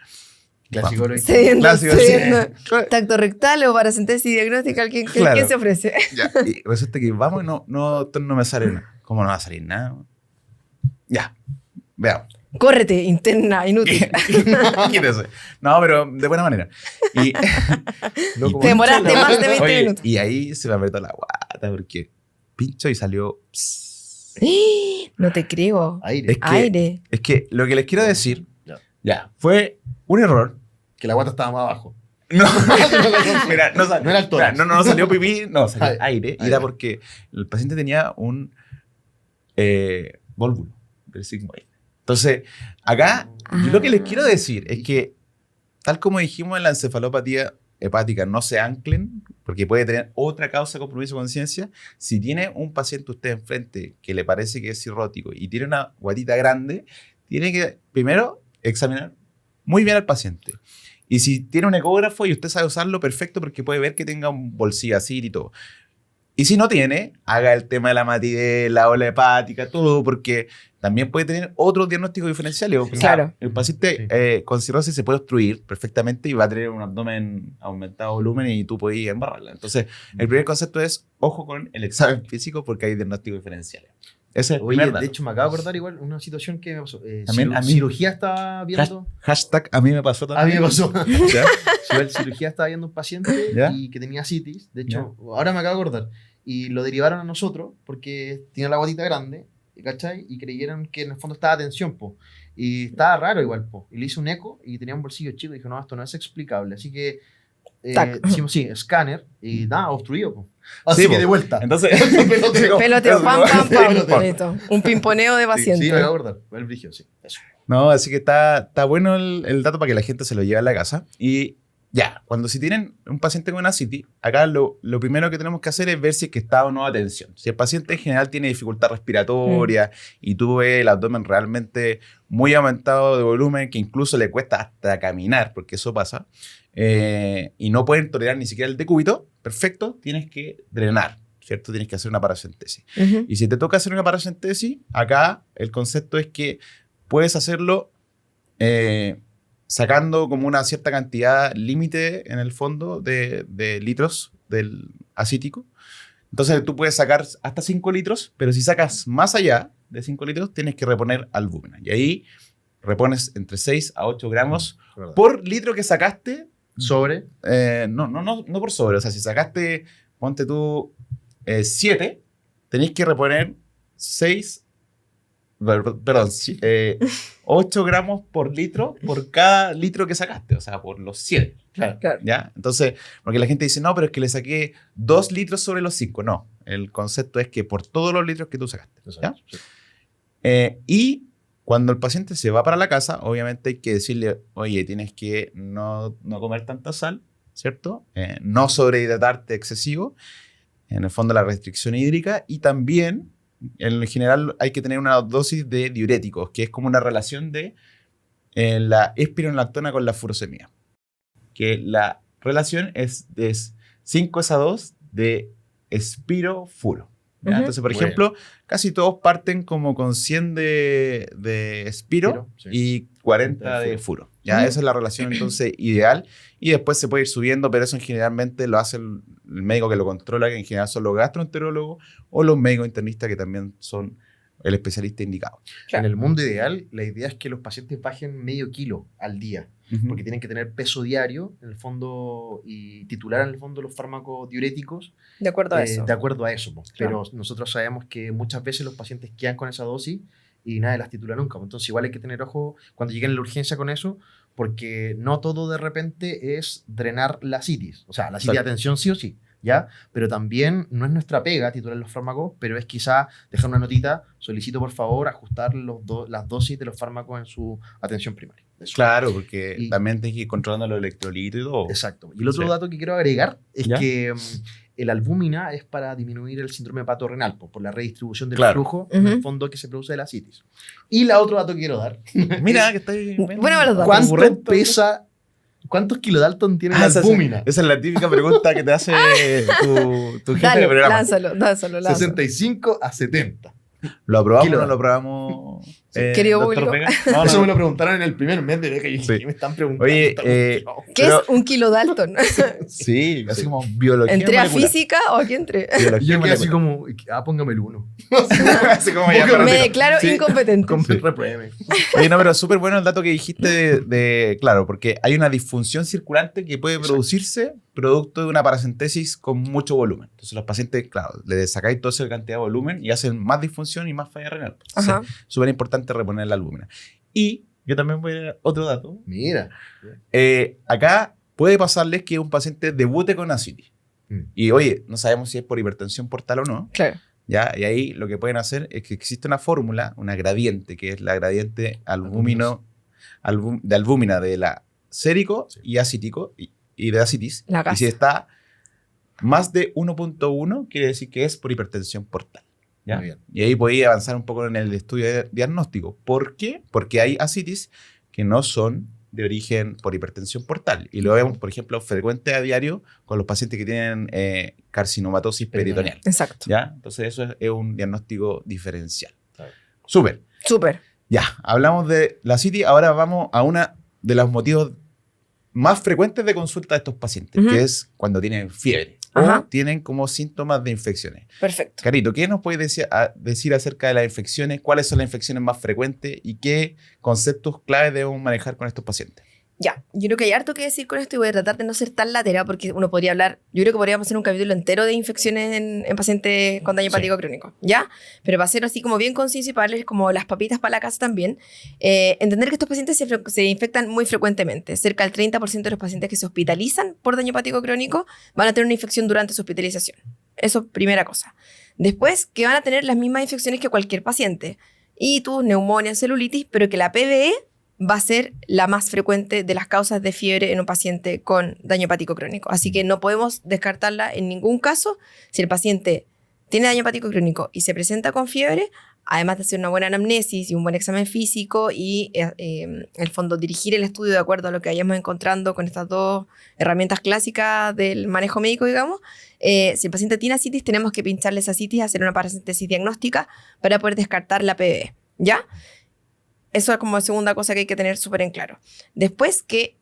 Clásico. Vamos. Cediendo. sí. Tacto rectal o paracentesis diagnóstica, ¿quién Claro. se ofrece? Ya, y resulta que vamos y no me sale nada. ¿Cómo no va a salir nada? Ya, veamos. Córrete, interna, inútil. Quítese. No, pero de buena manera. Y, No, como- Te demoraste más de 20 Oye, minutos. y ahí se me apretó la guata porque pincho y salió. pss. No te creo. Aire. Es que, Aire. es que lo que les quiero decir Ya. fue un error. Que la guata estaba más abajo. No, mira, no, No era el tórax. no salió pipí, no, salió aire. Y Aire. era porque el paciente tenía un válvulo del sigmoide. Entonces, acá, yo lo que les quiero decir es que, tal como dijimos en la encefalopatía hepática, no se anclen, porque puede tener otra causa de compromiso de conciencia. Si tiene un paciente usted enfrente que le parece que es cirrótico y tiene una guatita grande, tiene que primero examinar muy bien al paciente. Y si tiene un ecógrafo y usted sabe usarlo, perfecto, porque puede ver que tenga un bolsillo así y todo. Y si no tiene, haga el tema de la matidez, la ola hepática, todo, porque también puede tener otros diagnósticos diferenciales. O sea, Claro. el paciente con cirrosis se puede obstruir perfectamente y va a tener un abdomen aumentado volumen y tú puedes embarrarla. Entonces, el primer concepto es, ojo con el examen físico porque hay diagnósticos diferenciales. Ese es el Oye, primer dato. de hecho, me acabo de acordar igual una situación que me pasó. También a mí- Cirugía estaba viendo. Hashtag a mí me pasó A también. mí me pasó. ¿Ya? Igual cirugía estaba viendo un paciente ¿Ya? y que tenía citis. De hecho, ahora me acabo de acordar. Y lo derivaron a nosotros porque tenía la guatita grande, ¿cachai? Y creyeron que en el fondo estaba tensión, po. Y estaba raro igual, po. Y le hice un eco y tenía un bolsillo chico. Y dijo, no, esto no es explicable. Así que Tac. decimos, sí, escáner. Y nada, obstruido, po. Así Sí, que po. de vuelta. Entonces, Peloteo, pam, pam, pam. Peloteo. Listo. Un pimponeo de paciente. Sí, me acabo de acordar. El brillo, sí. Eso. no, así que está bueno el dato para que la gente se lo lleve a la casa. Y ya, cuando si tienen un paciente con ascitis, acá lo primero que tenemos que hacer es ver si es que está o no a tensión. Si el paciente en general tiene dificultad respiratoria y tú ves el abdomen realmente muy aumentado de volumen, que incluso le cuesta hasta caminar, porque eso pasa, y no pueden tolerar ni siquiera el decúbito, perfecto, tienes que drenar, ¿cierto? Tienes que hacer una paracentesis. Ujú. Y si te toca hacer una paracentesis, acá el concepto es que puedes hacerlo sacando como una cierta cantidad límite en el fondo de litros del acítico. Entonces tú puedes sacar hasta 5 litros, pero si sacas más allá de 5 litros, tienes que reponer albúmina. Y ahí repones entre 6 a 8 gramos por litro que sacaste. Sobre. No por sobre. O sea, si sacaste, ponte tú 7, tenéis que reponer 8 gramos por litro por cada litro que sacaste. O sea, por los 7. Claro. Claro. ¿Ya? Entonces, porque la gente dice, no, pero es que le saqué 2 litros sobre los 5. No, el concepto es que por todos los litros que tú sacaste. ¿Ya? Y cuando el paciente se va para la casa, obviamente hay que decirle, oye, tienes que no comer tanta sal, ¿cierto? No sobrehidratarte excesivo, en el fondo la restricción hídrica, y también, en general, hay que tener una dosis de diuréticos, que es como una relación de la espironolactona con la furosemida. Que la relación es 5-2 de espiro-furo. ¿Ya? Entonces, por ejemplo, casi todos parten como con 100 de espiro Sí. y 40 de furo. ¿Ya? Esa es la relación entonces ideal. Y después se puede ir subiendo, pero eso generalmente lo hace el médico que lo controla, que en general son los gastroenterólogos o los médicos internistas, que también son el especialista indicado. En el mundo ideal, la idea es que los pacientes bajen medio kilo al día, porque tienen que tener peso diario, en el fondo, y titular, en el fondo, los fármacos diuréticos. De acuerdo a eso. De acuerdo a eso. Claro. Pero nosotros sabemos que muchas veces los pacientes quedan con esa dosis y nadie las titula nunca. Entonces, igual hay que tener ojo cuando lleguen a la urgencia con eso, porque no todo de repente es drenar la asitis. O sea, la asitis de atención sí o sí, ¿ya? Pero también no es nuestra pega titular los fármacos, pero es quizá dejar una notita: solicito por favor ajustar las dosis de los fármacos en su atención primaria. Eso. Claro, porque también tienes que ir controlando los electrolitos y todo. Exacto. Y el otro dato que quiero agregar es que el albúmina es para disminuir el síndrome hepatorrenal, por la redistribución del flujo en el fondo que se produce de la asitis. Y el otro dato que quiero dar. Mira, que estoy... Bueno, los datos. ¿Cuánto pesa? ¿Cuántos kilodalton tiene la albúmina? Esa es la típica pregunta que te hace tu jefe Dale, de programa. lánzalo. 65 a 70. ¿Lo aprobamos o no lo aprobamos? Querido doctor público. Vega? Eso me lo preguntaron en el primer mes de beca y Sí. me están preguntando. Oye, ¿Qué es un kilodalton? Sí, así como biología ¿Entré a molecular. física o aquí entré? Biología Y yo quedé así molecular. como, póngame el 1. Así como ya para Me retiro. declaro Sí. incompetente. Repruebe. Oye, no, pero súper bueno el dato que dijiste claro, porque hay una disfunción circulante que puede producirse producto de una paracentesis con mucho volumen. Entonces los pacientes, claro, le sacáis toda esa cantidad de volumen y hacen más disfunción y más falla renal. Ajá. Súper importante reponer la albúmina. Y yo también voy a dar otro dato. Mira. Acá puede pasarles que un paciente debute con asitis. Y oye, no sabemos si es por hipertensión portal o no. Claro. ¿Ya? Y ahí lo que pueden hacer es que existe una fórmula, una gradiente, que es la gradiente de albúmina de la sérico y acítico y de asitis. La Y gas. si está más de 1.1, quiere decir que es por hipertensión portal. ¿Ya? Muy bien. Y ahí podéis avanzar un poco en el estudio de diagnóstico. ¿Por qué? Porque hay asitis que no son de origen por hipertensión portal. Y lo vemos, por ejemplo, frecuente a diario con los pacientes que tienen carcinomatosis peritoneal. Exacto. ¿Ya? Entonces eso es un diagnóstico diferencial. Claro. Súper. Súper. Ya, hablamos de la asitis. Ahora vamos a una de los motivos más frecuentes de consulta de estos pacientes, que es cuando tienen fiebre o tienen como síntomas de infecciones. Perfecto. Carito, ¿qué nos puedes decir acerca de las infecciones? ¿Cuáles son las infecciones más frecuentes y qué conceptos claves debemos manejar con estos pacientes? Ya, yo creo que hay harto que decir con esto y voy a tratar de no ser tan latera porque uno podría hablar, yo creo que podríamos hacer un capítulo entero de infecciones en pacientes con daño hepático crónico, ¿ya? Pero para ser así como bien conciso y para darles como las papitas para la casa también, entender que estos pacientes se infectan muy frecuentemente. Cerca del 30% de los pacientes que se hospitalizan por daño hepático crónico van a tener una infección durante su hospitalización. Eso, primera cosa. Después, que van a tener las mismas infecciones que cualquier paciente. Itus, neumonía, celulitis, pero que la PBE va a ser la más frecuente de las causas de fiebre en un paciente con daño hepático crónico. Así que no podemos descartarla en ningún caso. Si el paciente tiene daño hepático crónico y se presenta con fiebre, además de hacer una buena anamnesis y un buen examen físico y, en el fondo, dirigir el estudio de acuerdo a lo que vayamos encontrando con estas dos herramientas clásicas del manejo médico, digamos, si el paciente tiene asitis, tenemos que pincharle esa asitis, hacer una paracentesis diagnóstica para poder descartar la PBE, ¿ya? Eso es como segunda cosa que hay que tener súper en claro. Después que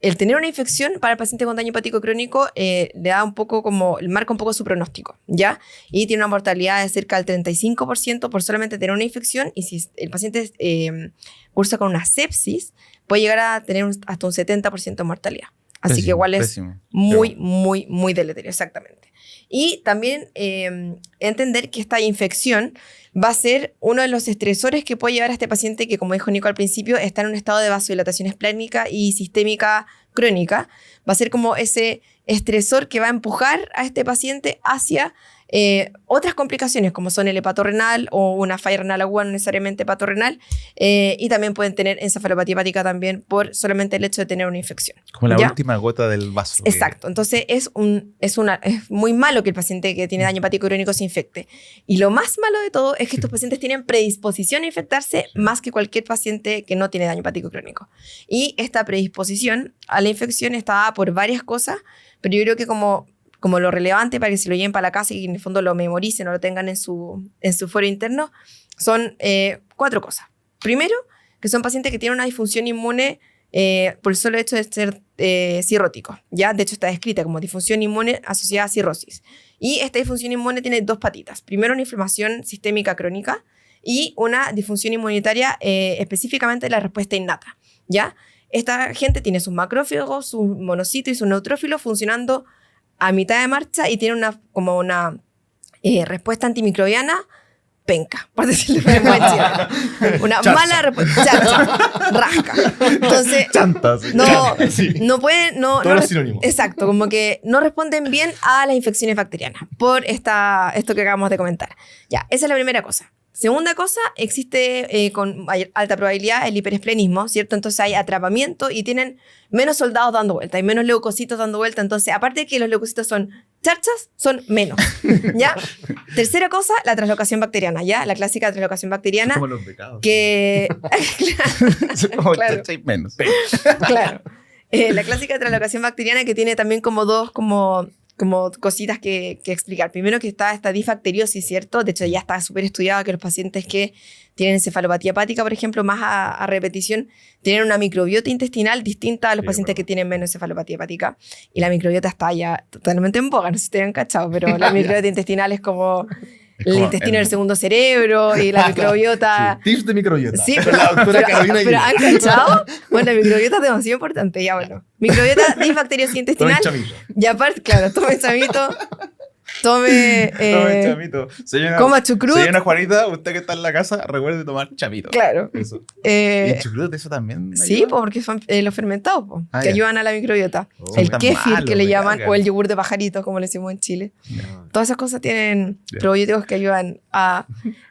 el tener una infección para el paciente con daño hepático crónico le da un poco como, marca un poco su pronóstico, ¿ya? Y tiene una mortalidad de cerca del 35% por solamente tener una infección, y si el paciente cursa con una sepsis, puede llegar a tener hasta un 70% de mortalidad. Así Pésimo, que igual es pésimo. muy deleterio, exactamente. Y también entender que esta infección va a ser uno de los estresores que puede llevar a este paciente que, como dijo Nico al principio, está en un estado de vasodilatación esplénica y sistémica crónica. Va a ser como ese estresor que va a empujar a este paciente hacia otras complicaciones como son el hepatorrenal o una falla renal aguda, no necesariamente hepatorrenal, y también pueden tener encefalopatía hepática también por solamente el hecho de tener una infección. Como la ¿Ya? última gota del vaso. Exacto. Entonces es muy malo que el paciente que tiene daño hepático crónico se infecte. Y lo más malo de todo es que estos pacientes tienen predisposición a infectarse más que cualquier paciente que no tiene daño hepático crónico. Y esta predisposición a la infección está dada por varias cosas, pero yo creo que como lo relevante para que se lo lleven para la casa y en el fondo lo memoricen o lo tengan en su fuero interno, son 4 cosas. Primero, que son pacientes que tienen una disfunción inmune por el solo hecho de ser cirróticos. ¿Ya? De hecho, está descrita como disfunción inmune asociada a cirrosis. Y esta disfunción inmune tiene 2 patitas. Primero, una inflamación sistémica crónica y una disfunción inmunitaria específicamente de la respuesta innata. ¿Ya? Esta gente tiene sus macrófagos, sus monocitos y sus neutrófilos funcionando a mitad de marcha y tiene una respuesta antimicrobiana penca, por decirlo de buen chileno. Una mala respuesta. Rasca. Entonces, Chanta, sí. no pueden. Todos los sinónimos. Exacto, como que no responden bien a las infecciones bacterianas por esto que acabamos de comentar. Ya, esa es la primera cosa. Segunda cosa, existe con alta probabilidad el hiperesplenismo, ¿cierto? Entonces hay atrapamiento y tienen menos soldados dando vuelta, hay menos leucocitos dando vuelta. Entonces, aparte de que los leucocitos son charchas, son menos, ¿ya? Tercera cosa, la translocación bacteriana, ¿ya? La clásica translocación bacteriana. Como los becados. Que... Como claro. chacha y menos. Claro. La clásica translocación bacteriana que tiene también como dos cositas que explicar. Primero que está esta difacteriosis, ¿cierto? De hecho, ya está súper estudiado que los pacientes que tienen encefalopatía hepática, por ejemplo, más a repetición, tienen una microbiota intestinal distinta a los pacientes que tienen menos encefalopatía hepática. Y la microbiota está ya totalmente en boga, no sé si te han cachado, pero la microbiota intestinal es como el intestino del segundo cerebro y la microbiota... Sí, tips de microbiota. Sí, Con la doctora Carolina pero Aguilera. ¿han cachado? Bueno, la microbiota es demasiado importante, ya bueno. Microbiota disbacteriosis intestinal. Tomen chamillo. Y aparte, claro, tome chamito, tome... Tome chamito. coma chucrut. Señora Juanita, usted que está en la casa, recuerde tomar chamito. Claro. Eso. Eh, ¿Y el chucrut, eso también? sí, ayuda? porque son los fermentados, que ya. ayudan a la microbiota. Oh, El tan kéfir, malo, que le me llaman, cargan. o el yogur de pajaritos, como le decimos en Chile. No. Todas esas cosas tienen Ya. probióticos que ayudan a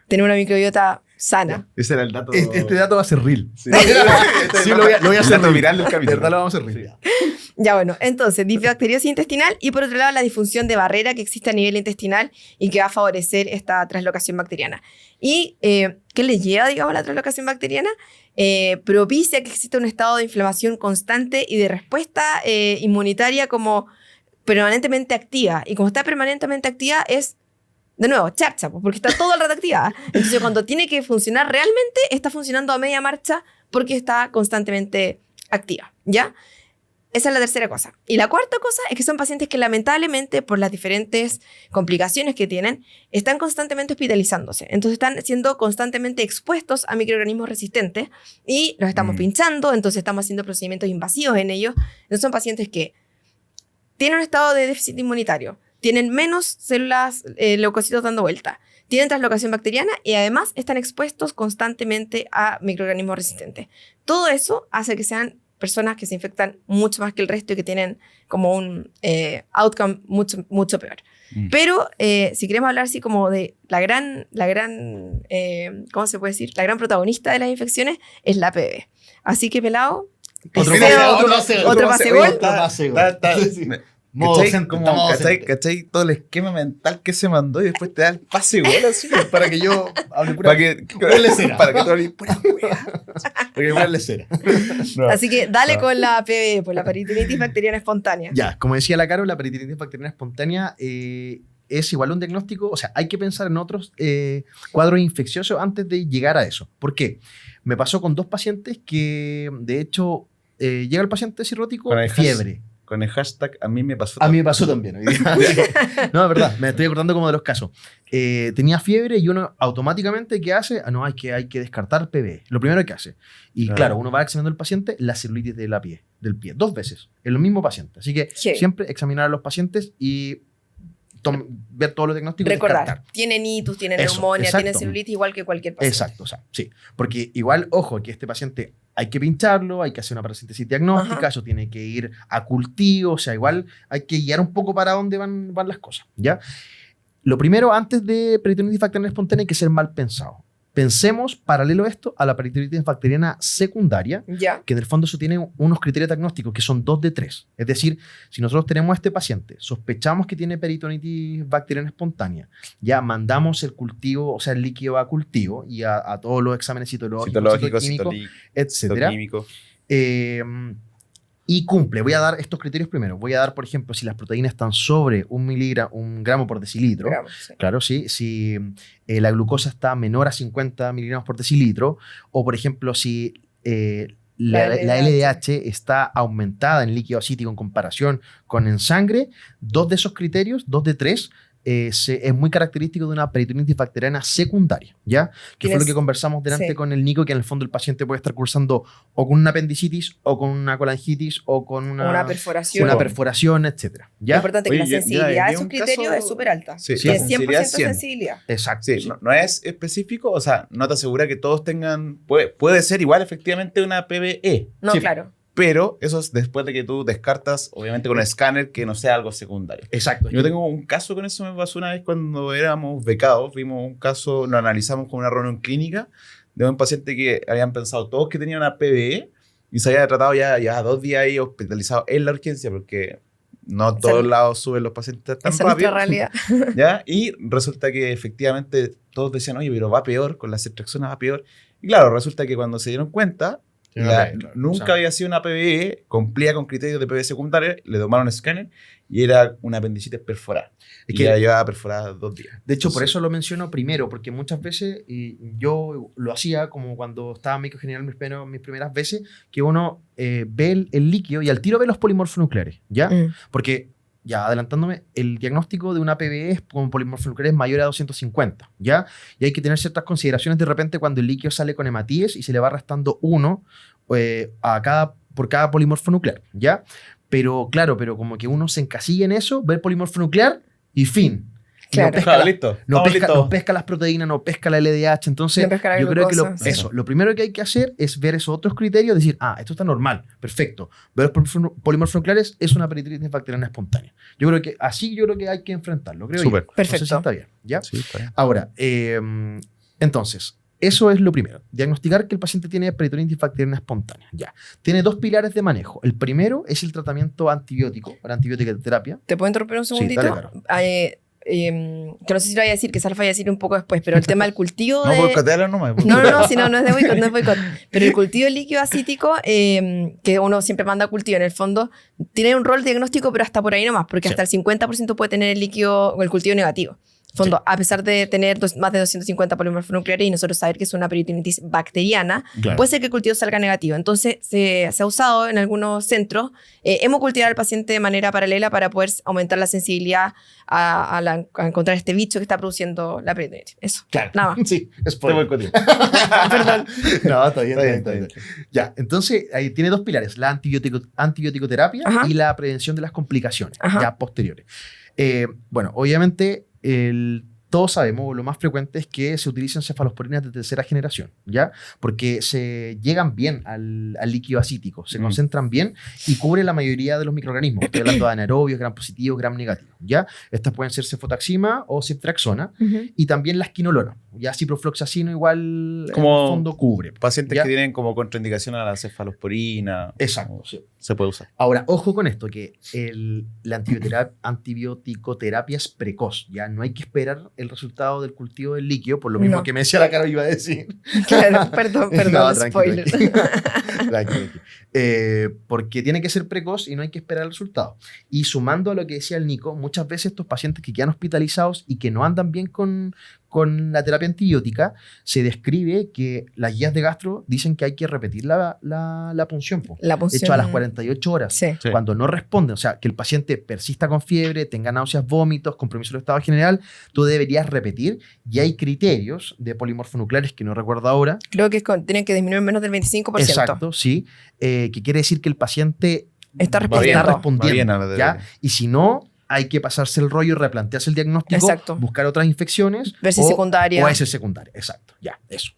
tener una microbiota sana. Ese era el dato. Este dato va a ser real. Sí, Sí, lo voy a el hacer dato real. viral del De capítulo. verdad lo vamos a hacer real. Ya bueno, entonces, disbacteriosis intestinal y por otro lado la disfunción de barrera que existe a nivel intestinal y que va a favorecer esta translocación bacteriana. ¿Y qué le lleva, digamos, a la translocación bacteriana? Propicia que exista un estado de inflamación constante y de respuesta inmunitaria como permanentemente activa. Y como está permanentemente activa es, de nuevo, charcha, pues, porque está todo el rato activada. Entonces cuando tiene que funcionar realmente, está funcionando a media marcha porque está constantemente activa, ¿ya? Esa es la tercera cosa. Y la cuarta cosa es que son pacientes que lamentablemente por las diferentes complicaciones que tienen, están constantemente hospitalizándose. Entonces están siendo constantemente expuestos a microorganismos resistentes y los estamos pinchando, entonces estamos haciendo procedimientos invasivos en ellos. Entonces son pacientes que tienen un estado de déficit inmunitario, tienen menos células leucocitos dando vuelta, tienen translocación bacteriana y además están expuestos constantemente a microorganismos resistentes. Todo eso hace que sean personas que se infectan mucho más que el resto y que tienen como un outcome mucho, mucho peor. Pero si queremos hablar así como de la gran ¿cómo se puede decir? La gran protagonista de las infecciones es la PB. Así que, pelado, Otro deseo- otro pase gol. Modo docente, Como, estamos ¿cachai? docentes. ¿Cachai? Todo el esquema mental que se mandó y después te da el pase gol así. Para que yo hable pura... Para que, Ponle cera. para que tú hables pura wea. Para que ponerle cera. No. Así que dale No. con la PB, pues la peritonitis bacteriana espontánea. Ya, como decía la Caro, la peritonitis bacteriana espontánea es igual un diagnóstico, o sea, hay que pensar en otros cuadros infecciosos antes de llegar a eso. ¿Por qué? Me pasó con 2 pacientes que, de hecho, llega el paciente cirrótico, Con el fiebre. Con el hashtag a mí me pasó. A mí me pasó también. hoy día. No, es verdad, me estoy acordando como de los casos. Tenía fiebre y uno automáticamente, ¿qué hace? No, hay que descartar PB. Lo primero que hace. Y Claro. claro, uno va examinando al paciente la celulitis del pie, 2 veces, en el mismo paciente. Así que Sí. siempre examinar a los pacientes y ver todos los diagnósticos y Recordar, descartar. tienen itus, tienen Eso, neumonía, exacto. tienen celulitis igual que cualquier paciente. Exacto, o sea, sí. Porque igual, ojo, que este paciente hay que pincharlo, hay que hacer una parasíntesis diagnóstica, Ajá. eso tiene que ir a cultivo, o sea, igual hay que guiar un poco para dónde van las cosas, ¿ya? Lo primero, antes de peritonitis bacteriana espontánea, hay que ser mal pensado. Pensemos, paralelo a esto, a la peritonitis bacteriana secundaria, Ya. que en el fondo eso tiene unos criterios diagnósticos que son 2 de 3. Es decir, si nosotros tenemos a este paciente, sospechamos que tiene peritonitis bacteriana espontánea, ya mandamos el cultivo, o sea, el líquido a cultivo y a todos los exámenes citológicos, Citológico, etcétera. citoquímico. Y cumple. Voy a dar estos criterios primero. Voy a dar, por ejemplo, si las proteínas están sobre un gramo por decilitro. Gramos, sí. Claro, sí. Si la glucosa está menor a 50 miligramos por decilitro. O, por ejemplo, si la LDH está aumentada en líquido acítico en comparación con en sangre. 2 de esos criterios, 2 de 3, es muy característico de una peritonitis bacteriana secundaria, ¿ya? Que fue lo que conversamos delante con el Nico, que en el fondo el paciente puede estar cursando o con una apendicitis, o con una colangitis, o con una perforación, etcétera. ¿Ya? Lo importante es que la sensibilidad de esos criterios es súper alta. Sí, Es 100% 100. sensibilidad. Exacto. Sí, Sí. no es específico, o sea, no te asegura que todos tengan... Puede ser igual efectivamente una PBE. No, Sí. claro. Pero eso es después de que tú descartas, obviamente con el escáner, que no sea algo secundario. Exacto. Yo tengo un caso con eso, me pasó una vez cuando éramos becados, vimos un caso, lo analizamos con una reunión clínica de un paciente que habían pensado todos que tenía una PBE y se había tratado ya 2 días ahí hospitalizado en la urgencia porque no todos lados suben los pacientes tan Esa rápido. es nuestra realidad. ¿Ya? Y resulta que efectivamente todos decían, oye, pero va peor, con la ceftriaxona va peor. Y claro, resulta que cuando se dieron cuenta, nunca había sido una PBE, cumplía con criterios de PBE secundaria, le tomaron escáner y era una apendicitis perforada. Es Y que- ya llevaba perforada 2 días. De hecho, por Entonces, eso lo menciono primero, porque muchas veces yo lo hacía como cuando estaba en médico general mis primeras veces, que uno ve el líquido y al tiro ve los polimorfos nucleares, ¿ya? Porque, ya adelantándome, el diagnóstico de una PBE es con polimorfos nucleares mayor a 250, ¿ya? Y hay que tener ciertas consideraciones de repente cuando el líquido sale con hematíes y se le va restando 1 por cada polimorfo nuclear, ¿ya? Pero claro, como que uno se encasilla en eso, ve el polimorfo nuclear y fin. Y Claro. no pesca claro, la- listo. no Estamos pesca, listos. no pesca las proteínas, no pesca la LDH. Entonces, No pesca la yo creo que glucosa, sí. lo primero que hay que hacer es ver esos otros criterios, decir, esto está normal, perfecto. Ver los polimorfos nucleares es una peritonitis bacteriana espontánea. Yo creo que hay que enfrentarlo, creo Súper. yo. No sé si Perfecto. está bien, ¿ya? Sí, está bien. Ahora, entonces, eso es lo primero. Diagnosticar que el paciente tiene peritonitis bacteriana espontánea. Ya. Tiene 2 pilares de manejo. El primero es el tratamiento antibiótico, la antibiótica terapia. ¿Te puedo interrumpir un Sí, segundito? dale, Caro. Que no sé si lo vaya a decir, que Salfa vaya a decir un poco después, pero el tema del cultivo No, de... boicotearla nomás. No, si no es de boicot, no es boicot. Pero el cultivo de líquido acítico, que uno siempre manda a cultivo, en el fondo, tiene un rol diagnóstico, pero hasta por ahí nomás, porque Sí. hasta el 50% puede tener el líquido o el cultivo negativo. En fondo, a pesar de tener más de 250 polímeros nucleares y nosotros saber que es una peritonitis bacteriana, Claro. puede ser que el cultivo salga negativo. Entonces, se ha usado en algunos centros hemocultivar al paciente de manera paralela para poder aumentar la sensibilidad a encontrar este bicho que está produciendo la peritonitis. Eso. Claro. Nada más. Sí, Te spoiler. boicoteé. Perdón. No, está bien, Está bien. Ya, entonces ahí tiene 2 pilares, la antibiótico-terapia Ajá. y la prevención de las complicaciones Ajá. ya posteriores. Bueno, obviamente todos sabemos, lo más frecuente es que se utilicen cefalosporinas de tercera generación, ¿ya? Porque se llegan bien al líquido acítico, se concentran bien y cubre la mayoría de los microorganismos. Estoy hablando de anaerobios, gram positivos, gram negativos, ¿ya? Estas pueden ser cefotaxima o ceftriaxona y también las quinolonas. Ya ciprofloxacino igual Como en el fondo cubre. Pacientes ¿Ya? que tienen como contraindicación a la cefalosporina. Exacto, sí. Se puede usar. Ahora, ojo con esto, que la antibiótico-terapia es precoz, ya no hay que esperar el resultado del cultivo del líquido, por lo mismo No. que me decía la Caro iba a decir. Claro, perdón, No, tranqui, spoiler. tranqui. Tranqui. Porque tiene que ser precoz y no hay que esperar el resultado. Y sumando a lo que decía el Nico, muchas veces estos pacientes que quedan hospitalizados y que no andan bien con la terapia antibiótica, se describe que las guías de gastro dicen que hay que repetir la punción. Po. La De punción. hecho, a las 48 horas. Sí. Sí. Cuando no responde, o sea, que el paciente persista con fiebre, tenga náuseas, vómitos, compromiso del estado general, tú deberías repetir y hay criterios de polimorfonucleares que no recuerdo ahora. Creo que tienen que disminuir menos del 25%. Exacto, sí. Que quiere decir que el paciente Está Va bien, respondiendo. está respondiendo. va bien a la ¿ya? terapia. Y si no, hay que pasarse el rollo y replantearse el diagnóstico, Exacto. buscar otras infecciones. Ver si es secundaria. O es secundaria, exacto, ya, eso.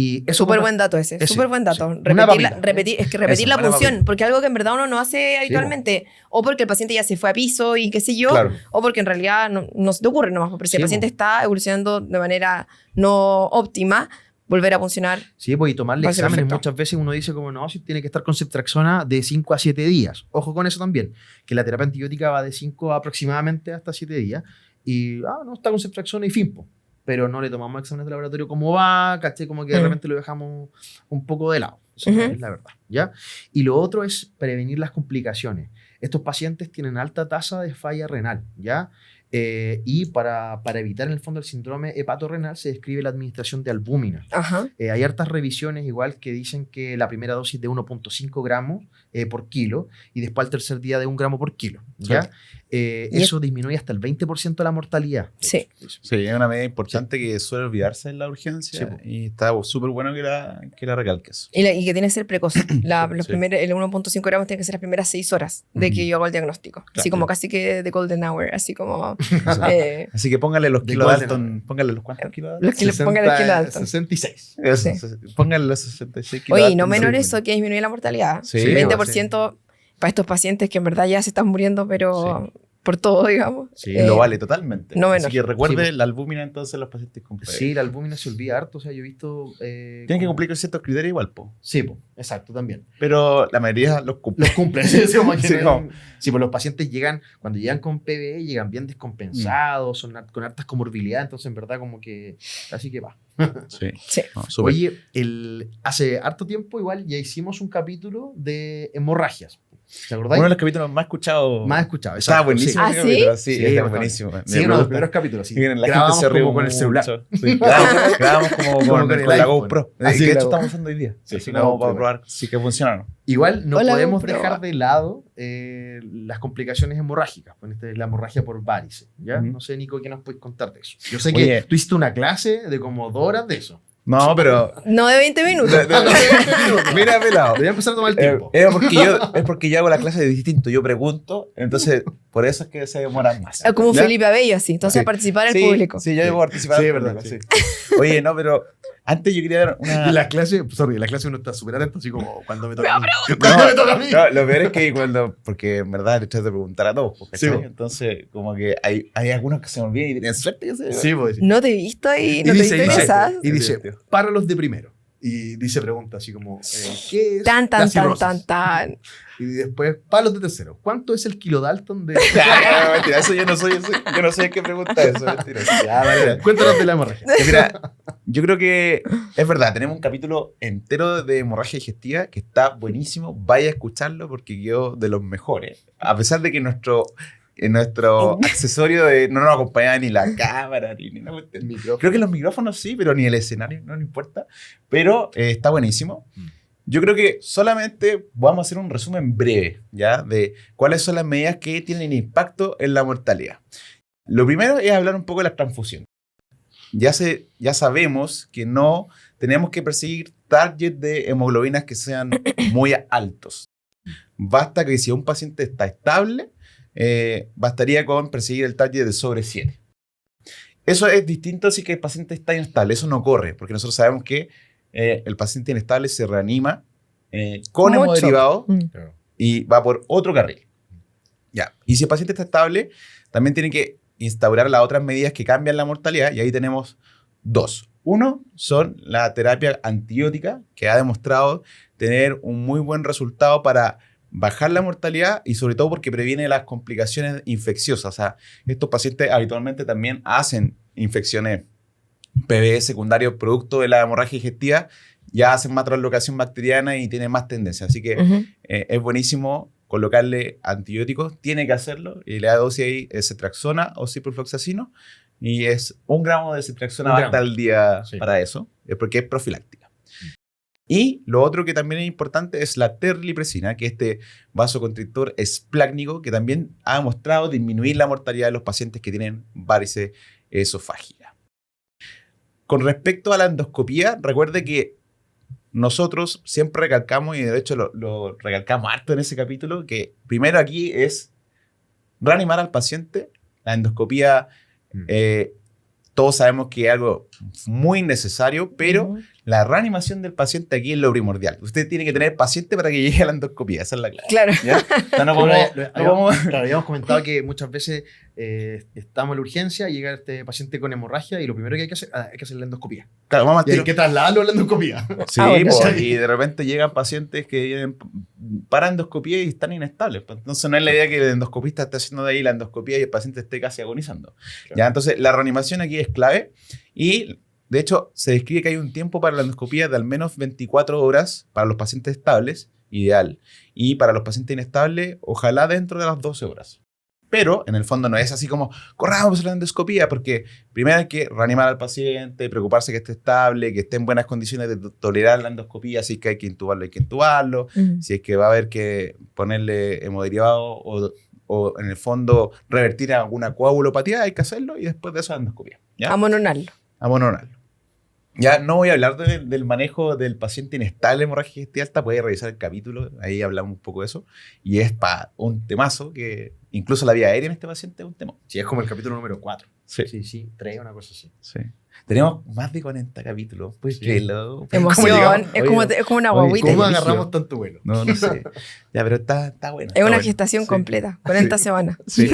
Y eso Súper como- buen dato ese, ese, súper buen dato. sí. Una papita. Repetir la Eso, una punción, papita. porque algo que en verdad uno no hace habitualmente, o porque el paciente ya se fue a piso y qué sé yo, Claro. o porque en realidad no se te ocurre nomás, pero si el Sí, paciente está evolucionando de manera no óptima, volver a funcionar. Sí, pues y tomarle Parece exámenes. perfecto. Muchas veces uno dice como no, si tiene que estar con ceftriaxona de 5 a 7 días. Ojo con eso también, que la terapia antibiótica va de 5 aproximadamente hasta 7 días. Y, no, está con ceftriaxona y fin, po. Pero no le tomamos exámenes de laboratorio cómo va, ¿cachai? Como que de repente lo dejamos un poco de lado. Eso Ujú. es la verdad, ¿ya? Y lo otro es prevenir las complicaciones. Estos pacientes tienen alta tasa de falla renal, ¿ya? Y para evitar en el fondo el síndrome hepatorrenal se describe la administración de albúmina. Ajá. Hay hartas revisiones igual que dicen que la primera dosis de 1.5 gramos por kilo y después al tercer día de 1 gramo por kilo. ¿Ya? Eso disminuye hasta el 20% la mortalidad. Sí. Sí, es una medida importante que suele olvidarse en la urgencia Sí, po. y está súper bueno que la recalques. Y que tiene que ser precoz. Los Sí. el 1.5 gramos tiene que ser las primeras 6 horas de que yo hago el diagnóstico. Así como casi que de golden hour, así como... Así que póngale los De kilos Golden Dalton, póngale los cuantos kilos los que le pongan el kilo alto. 66. Eso, Sí. póngale los 66 kilos Oye, y no Dalton, menor sí. eso que disminuye la mortalidad. Sí, 20% para estos pacientes que en verdad ya se están muriendo, pero por todo, digamos. Sí, Lo vale totalmente. no Así menor. que recuerde Sí, po. la albúmina entonces los pacientes con PV. Sí, la albúmina se olvida harto. O sea, yo he visto... Tienen que cumplir con ciertos criterios igual, po. Sí, po, exacto, también. Pero la mayoría los cumple. Los cumplen. Sí, como que Sí, no- no. sí, pues los pacientes llegan, cuando llegan con PBE, llegan bien descompensados, son con hartas comorbilidades, entonces en verdad como que así que va. Sí. Sí. No, súper. Oye, hace harto tiempo igual ya hicimos un capítulo de hemorragias. ¿Te acordáis? Uno de los capítulos más escuchados. Más escuchado. Estaba exacto, buenísimo. sí. Ah, ese ¿sí? capítulo, Sí, Sí, está bastante. buenísimo. Sí, Me uno de los pregunta- primeros capítulos. Sí. Sí, la gente Grabamos se ríe como con el celular. mucho. Sí, grabamos como con con el la iPhone. GoPro. Así Que de la hecho Go- estamos usando hoy día. Sí, Así la como GoPro. para probar si que funciona o no. Igual no Hola, podemos GoPro. dejar de lado las complicaciones hemorrágicas. Bueno, esta es la hemorragia por varices. ¿ya? Ujú. No sé, Nico, ¿qué nos puedes contar de eso? Yo sé Oye. que tú hiciste una clase de como 2 horas de eso. No, pero. No de 20 minutos. Mira, pelado. Voy a empezar a tomar el tiempo. Es porque yo hago la clase de distinto. Yo pregunto, entonces por eso es que se demoran más. Es como un ¿Ya? Felipe Abello, así. Entonces, Sí. participar el Sí, público. Sí, yo debo participar. Sí, en verdad, público, sí. sí. Oye, no, pero antes yo quería dar Y una. la clase uno está súper atento, así como cuando me toca a mí. No, Cuando me toca a mí. no, lo peor es que porque en verdad le trato de preguntar a todos, ¿cachai? Sí, po. Entonces, como que hay algunos que se me olvidan y tienen suerte, yo sé. Sí, pues. No te he visto ahí, Y no te he dice, visto en esas. y dice, Sí, tío. para los de primero. Y dice pregunta así como, ¿qué es Tan, la tan, tan, cirrosis? tan, tan. Y después, para los de tercero, ¿cuánto es el kilodalton de...? No, mentira, eso yo no soy el que pregunta eso, mentira. Ya, vale, cuéntanos de la hemorragia. Mira, yo creo que es verdad, tenemos un capítulo entero de hemorragia digestiva que está buenísimo. Vaya a escucharlo porque quedó de los mejores. A pesar de que en nuestro accesorio no nos acompañaba ni la cámara ni nada. Creo que los micrófonos sí, pero ni el escenario, no importa. Pero está buenísimo. Yo creo que solamente vamos a hacer un resumen breve, ¿ya? De cuáles son las medidas que tienen impacto en la mortalidad. Lo primero es hablar un poco de las transfusiones. Ya sabemos que no tenemos que perseguir targets de hemoglobinas que sean muy altos. Basta que si un paciente está estable, bastaría con perseguir el target de sobre 7. Eso es distinto si que el paciente está inestable. Eso no ocurre, porque nosotros sabemos que el paciente inestable se reanima con Mucho. hemoderivados Mm. y va por otro carril. Ya. Y si el paciente está estable, también tiene que instaurar las otras medidas que cambian la mortalidad, y ahí tenemos 2. Uno son la terapia antibiótica, que ha demostrado tener un muy buen resultado para bajar la mortalidad y sobre todo porque previene las complicaciones infecciosas. O sea, estos pacientes habitualmente también hacen infecciones PBE secundarios producto de la hemorragia digestiva, ya hacen más translocación bacteriana y tienen más tendencia. Así que Ujú. es buenísimo colocarle antibióticos, tiene que hacerlo, y la dosis ahí es ceftriaxona o ciprofloxacino, y es 1 gramo de ceftriaxona 1 gramo. basta al día Sí. para eso, es porque es profiláctica. Y lo otro que también es importante es la terlipresina, que es este vasoconstrictor esplácnico que también ha demostrado disminuir la mortalidad de los pacientes que tienen varices esofágica. Con respecto a la endoscopía, recuerde que nosotros siempre recalcamos, y de hecho lo recalcamos harto en ese capítulo, que primero aquí es reanimar al paciente. La endoscopía, todos sabemos que es algo muy necesario, pero Ujú. La reanimación del paciente aquí es lo primordial. Usted tiene que tener paciente para que llegue a la endoscopía, esa es la clave. Claro. ¿Ya? O sea, no Claro, habíamos comentado que muchas veces estamos en la urgencia y llega este paciente con hemorragia y lo primero que hay que hacer la endoscopía. Claro, vamos a Y hay que trasladarlo a la endoscopía. Sí, bueno. po, y de repente llegan pacientes que vienen para endoscopía y están inestables. Pues. Entonces no es la idea que el endoscopista esté haciendo de ahí la endoscopía y el paciente esté casi agonizando. Claro. ¿Ya? Entonces la reanimación aquí es clave y de hecho se describe que hay un tiempo para la endoscopía de al menos 24 horas para los pacientes estables, ideal. Y para los pacientes inestables, ojalá dentro de las 12 horas. Pero en el fondo no es así como corramos a la endoscopía, porque primero hay que reanimar al paciente, preocuparse que esté estable, que esté en buenas condiciones de tolerar la endoscopía, si es que hay que intubarlo, hay que intubarlo, si es que va a haber que ponerle hemodiderivado o en el fondo revertir alguna coagulopatía, hay que hacerlo y después de eso la endoscopía. ¿Ya? Amononarlo. Amononarlo. Ya no voy a hablar del manejo del paciente inestable hemorragia alta, puede revisar el capítulo, ahí hablamos un poco de eso, y es para un temazo que incluso la vía aérea en este paciente es un tema. Sí, es como el capítulo número 4. Sí. Sí, 3, una cosa así. Sí. Tenemos más de 40 capítulos, pues Sí. creerlo. Emoción. Es como una guaguita. ¿Cómo Oye, agarramos tanto vuelo? No sé. Ya, pero está bueno. Es está una bueno. gestación Sí. completa, 40 semanas. Sí.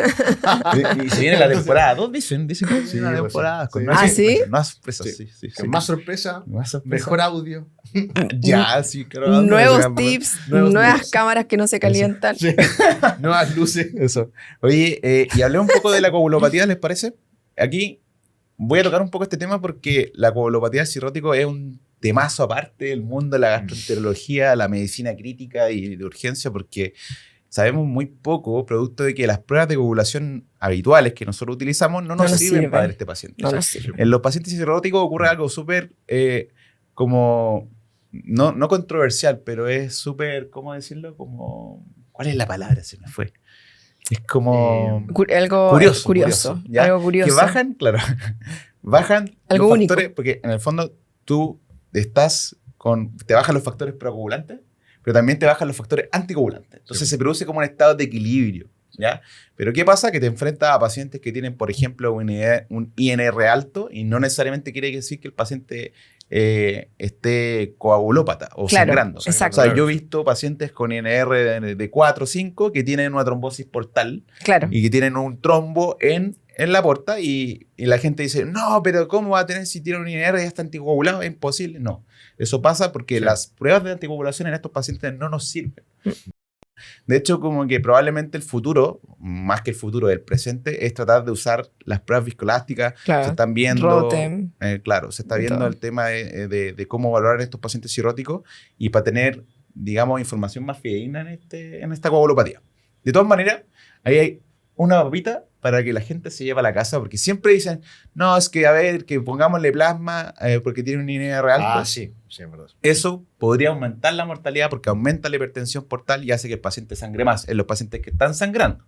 Y se viene la temporada 2, dicen que se viene Sí, la pues temporada. sí. Con Sí. más ¿Ah, sí? Más sorpresas, Sí. sí. Con más sorpresa, Más sorpresas. mejor audio. Ya, sí, claro. Nuevos tips, Nuevos nuevas tips. cámaras que no se calientan. Sí. Nuevas luces. Eso. Oye, y hablé un poco de la coagulopatía, ¿les parece? Aquí voy a tocar un poco este tema porque la coagulopatía del cirrótico es un temazo aparte del mundo de la gastroenterología, la medicina crítica y de urgencia, porque sabemos muy poco, producto de que las pruebas de coagulación habituales que nosotros utilizamos no nos sirven para ver este paciente. No nos sirve. En los pacientes cirróticos ocurre algo súper como, no controversial, pero es súper, ¿cómo decirlo? Como, ¿cuál es la palabra? Se me fue. Es como Algo curioso. ¿ya? Algo curioso. Que bajan, claro, bajan Algo los único. factores, porque en el fondo tú te bajan los factores procoagulantes, pero también te bajan los factores anticoagulantes. Entonces se produce como un estado de equilibrio, ¿ya? Pero ¿qué pasa? Que te enfrentas a pacientes que tienen, por ejemplo, un INR alto y no necesariamente quiere decir que el paciente esté coagulópata o Claro, sangrando. exacto. O sea, yo he visto pacientes con INR de 4 o 5 que tienen una trombosis portal Claro. y que tienen un trombo en la porta y la gente dice, no, pero ¿cómo va a tener si tiene un INR y ya está anticoagulado? Es imposible. No, eso pasa porque las pruebas de anticoagulación en estos pacientes no nos sirven. De hecho, como que probablemente el futuro, más que el futuro del presente, es tratar de usar las pruebas viscoelásticas. Claro. Se están viendo, Rotem. claro, se está Y viendo todo. el tema de cómo valorar estos pacientes cirróticos y para tener, digamos, información más fidedigna en esta coagulopatía. De todas maneras, ahí hay una papita para que la gente se lleve a la casa, porque siempre dicen, no, es que a ver, que pongámosle plasma porque tiene un INR alto. Ah, sí, es verdad. Eso podría aumentar la mortalidad porque aumenta la hipertensión portal y hace que el paciente sangre más en los pacientes que están sangrando.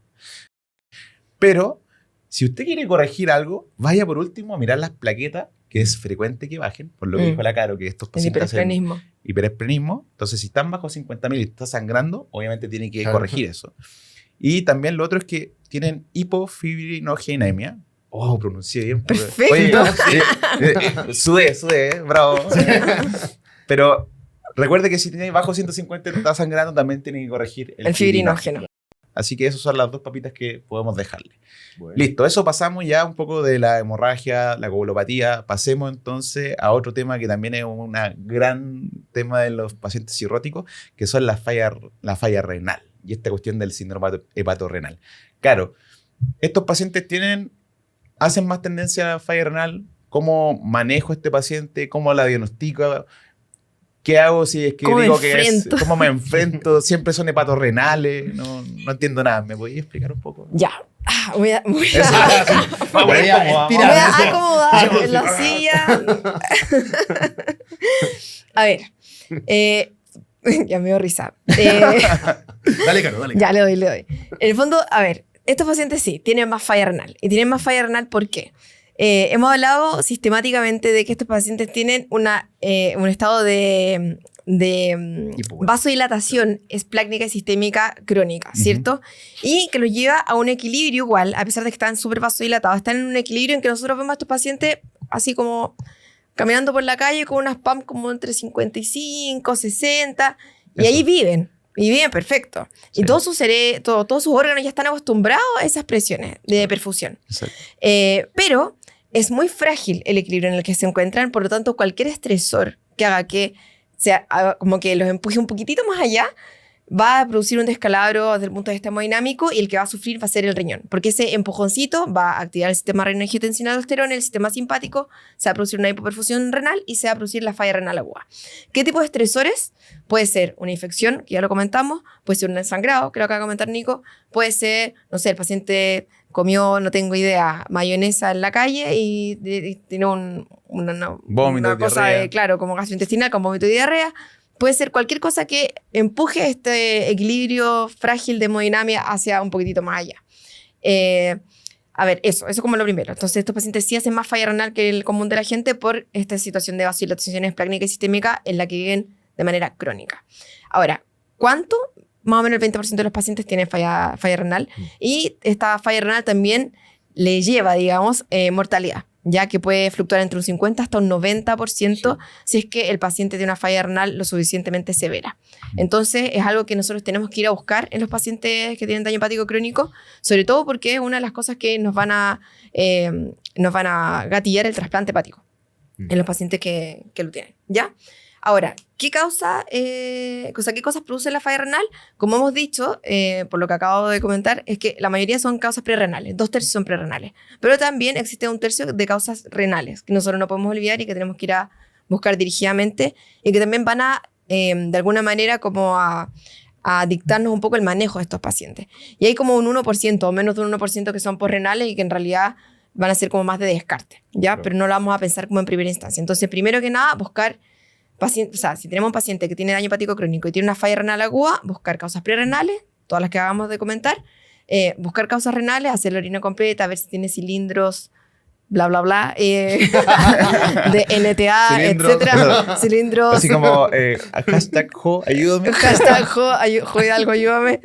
Pero, si usted quiere corregir algo, vaya por último a mirar las plaquetas, que es frecuente que bajen, por lo que dijo la Caro, que estos El pacientes hacen hiperesprenismo. hiperesprenismo. Entonces, si están bajo 50.000 y está sangrando, obviamente tiene que Claro. corregir eso. Y también lo otro es que tienen hipofibrinogenemia. Oh, pronuncié bien. Perfecto. Oye, sudé, bravo. Pero recuerde que si tiene bajo 150 y está sangrando, también tiene que corregir El fibrinógeno. Así que esas son las dos papitas que podemos dejarle. Bueno. Listo, eso pasamos ya un poco de la hemorragia, la coagulopatía. Pasemos entonces a otro tema que también es un gran tema de los pacientes cirróticos, que son la falla renal y esta cuestión del síndrome hepatorrenal. Claro, estos pacientes hacen más tendencia a la falla renal. ¿Cómo manejo a este paciente? ¿Cómo la diagnostico? ¿Qué hago si es que ¿Cómo me digo que enfrento? ¿Cómo me enfrento? Siempre son hepatorrenales. No entiendo nada. ¿Me podías explicar un poco? Ya. Voy a Voy a acomodar en la silla. A ver. Ya me dio risa. Dale, Caro, dale. Ya, le doy. En el fondo, a ver, estos pacientes sí, tienen más falla renal. ¿Y tienen más falla renal por qué? Hemos hablado sistemáticamente de que estos pacientes tienen un estado de vasodilatación esplácnica y sistémica crónica, ¿cierto? Y que los lleva a un equilibrio igual, a pesar de que están súper vasodilatados, están en un equilibrio en que nosotros vemos a estos pacientes así como caminando por la calle con unas PAM como entre 55, 60, y Eso. ahí viven. Y viven perfecto. Sí. Y todos sus órganos ya están acostumbrados a esas presiones de perfusión. Exacto. Pero es muy frágil el equilibrio en el que se encuentran, por lo tanto, cualquier estresor que haga que como que los empuje un poquitito más allá, va a producir un descalabro desde el punto de vista hemodinámico y el que va a sufrir va a ser el riñón, porque ese empujoncito va a activar el sistema renina-angiotensina-aldosterona, el sistema simpático, se va a producir una hipoperfusión renal y se va a producir la falla renal aguda. ¿Qué tipo de estresores? Puede ser una infección, que ya lo comentamos, puede ser un sangrado, que lo acaba de comentar Nico, puede ser, no sé, el paciente comió, no tengo idea, mayonesa en la calle y tiene Vómito, una cosa diarrea. claro, como gastrointestinal, con vómito y diarrea. Puede ser cualquier cosa que empuje este equilibrio frágil de hemodinamia hacia un poquitito más allá. A ver, eso como lo primero. Entonces, estos pacientes sí hacen más falla renal que el común de la gente por esta situación de vasodilatación esplénica y sistémica en la que viven de manera crónica. Ahora, ¿cuánto? Más o menos el 20% de los pacientes tienen falla renal y esta falla renal también le lleva, digamos, mortalidad, ya que puede fluctuar entre un 50 hasta un 90% si es que el paciente tiene una falla renal lo suficientemente severa. Entonces, es algo que nosotros tenemos que ir a buscar en los pacientes que tienen daño hepático crónico, sobre todo porque es una de las cosas que nos van a gatillar el trasplante hepático en los pacientes que lo tienen, ¿ya? Ahora, ¿qué cosas produce la falla renal? Como hemos dicho, por lo que acabo de comentar, es que la mayoría son causas prerrenales, 2/3 son prerrenales, pero también existe 1/3 de causas renales, que nosotros no podemos olvidar y que tenemos que ir a buscar dirigidamente, y que también van a, de alguna manera, como a dictarnos un poco el manejo de estos pacientes. Y hay como un 1% o menos de un 1% que son posrenales y que en realidad van a ser como más de descarte, ¿ya? Claro. Pero no lo vamos a pensar como en primera instancia. Entonces, primero que nada, buscar si tenemos un paciente que tiene daño hepático crónico y tiene una falla renal aguda, buscar causas prerrenales, todas las que acabamos de comentar, buscar causas renales, hacer la orina completa, ver si tiene cilindros, bla, bla, bla, de NTA, Cilindros. etcétera. Cilindros. Así como hashtag jo, ayúdame. Hashtag jo Hidalgo, ayúdame.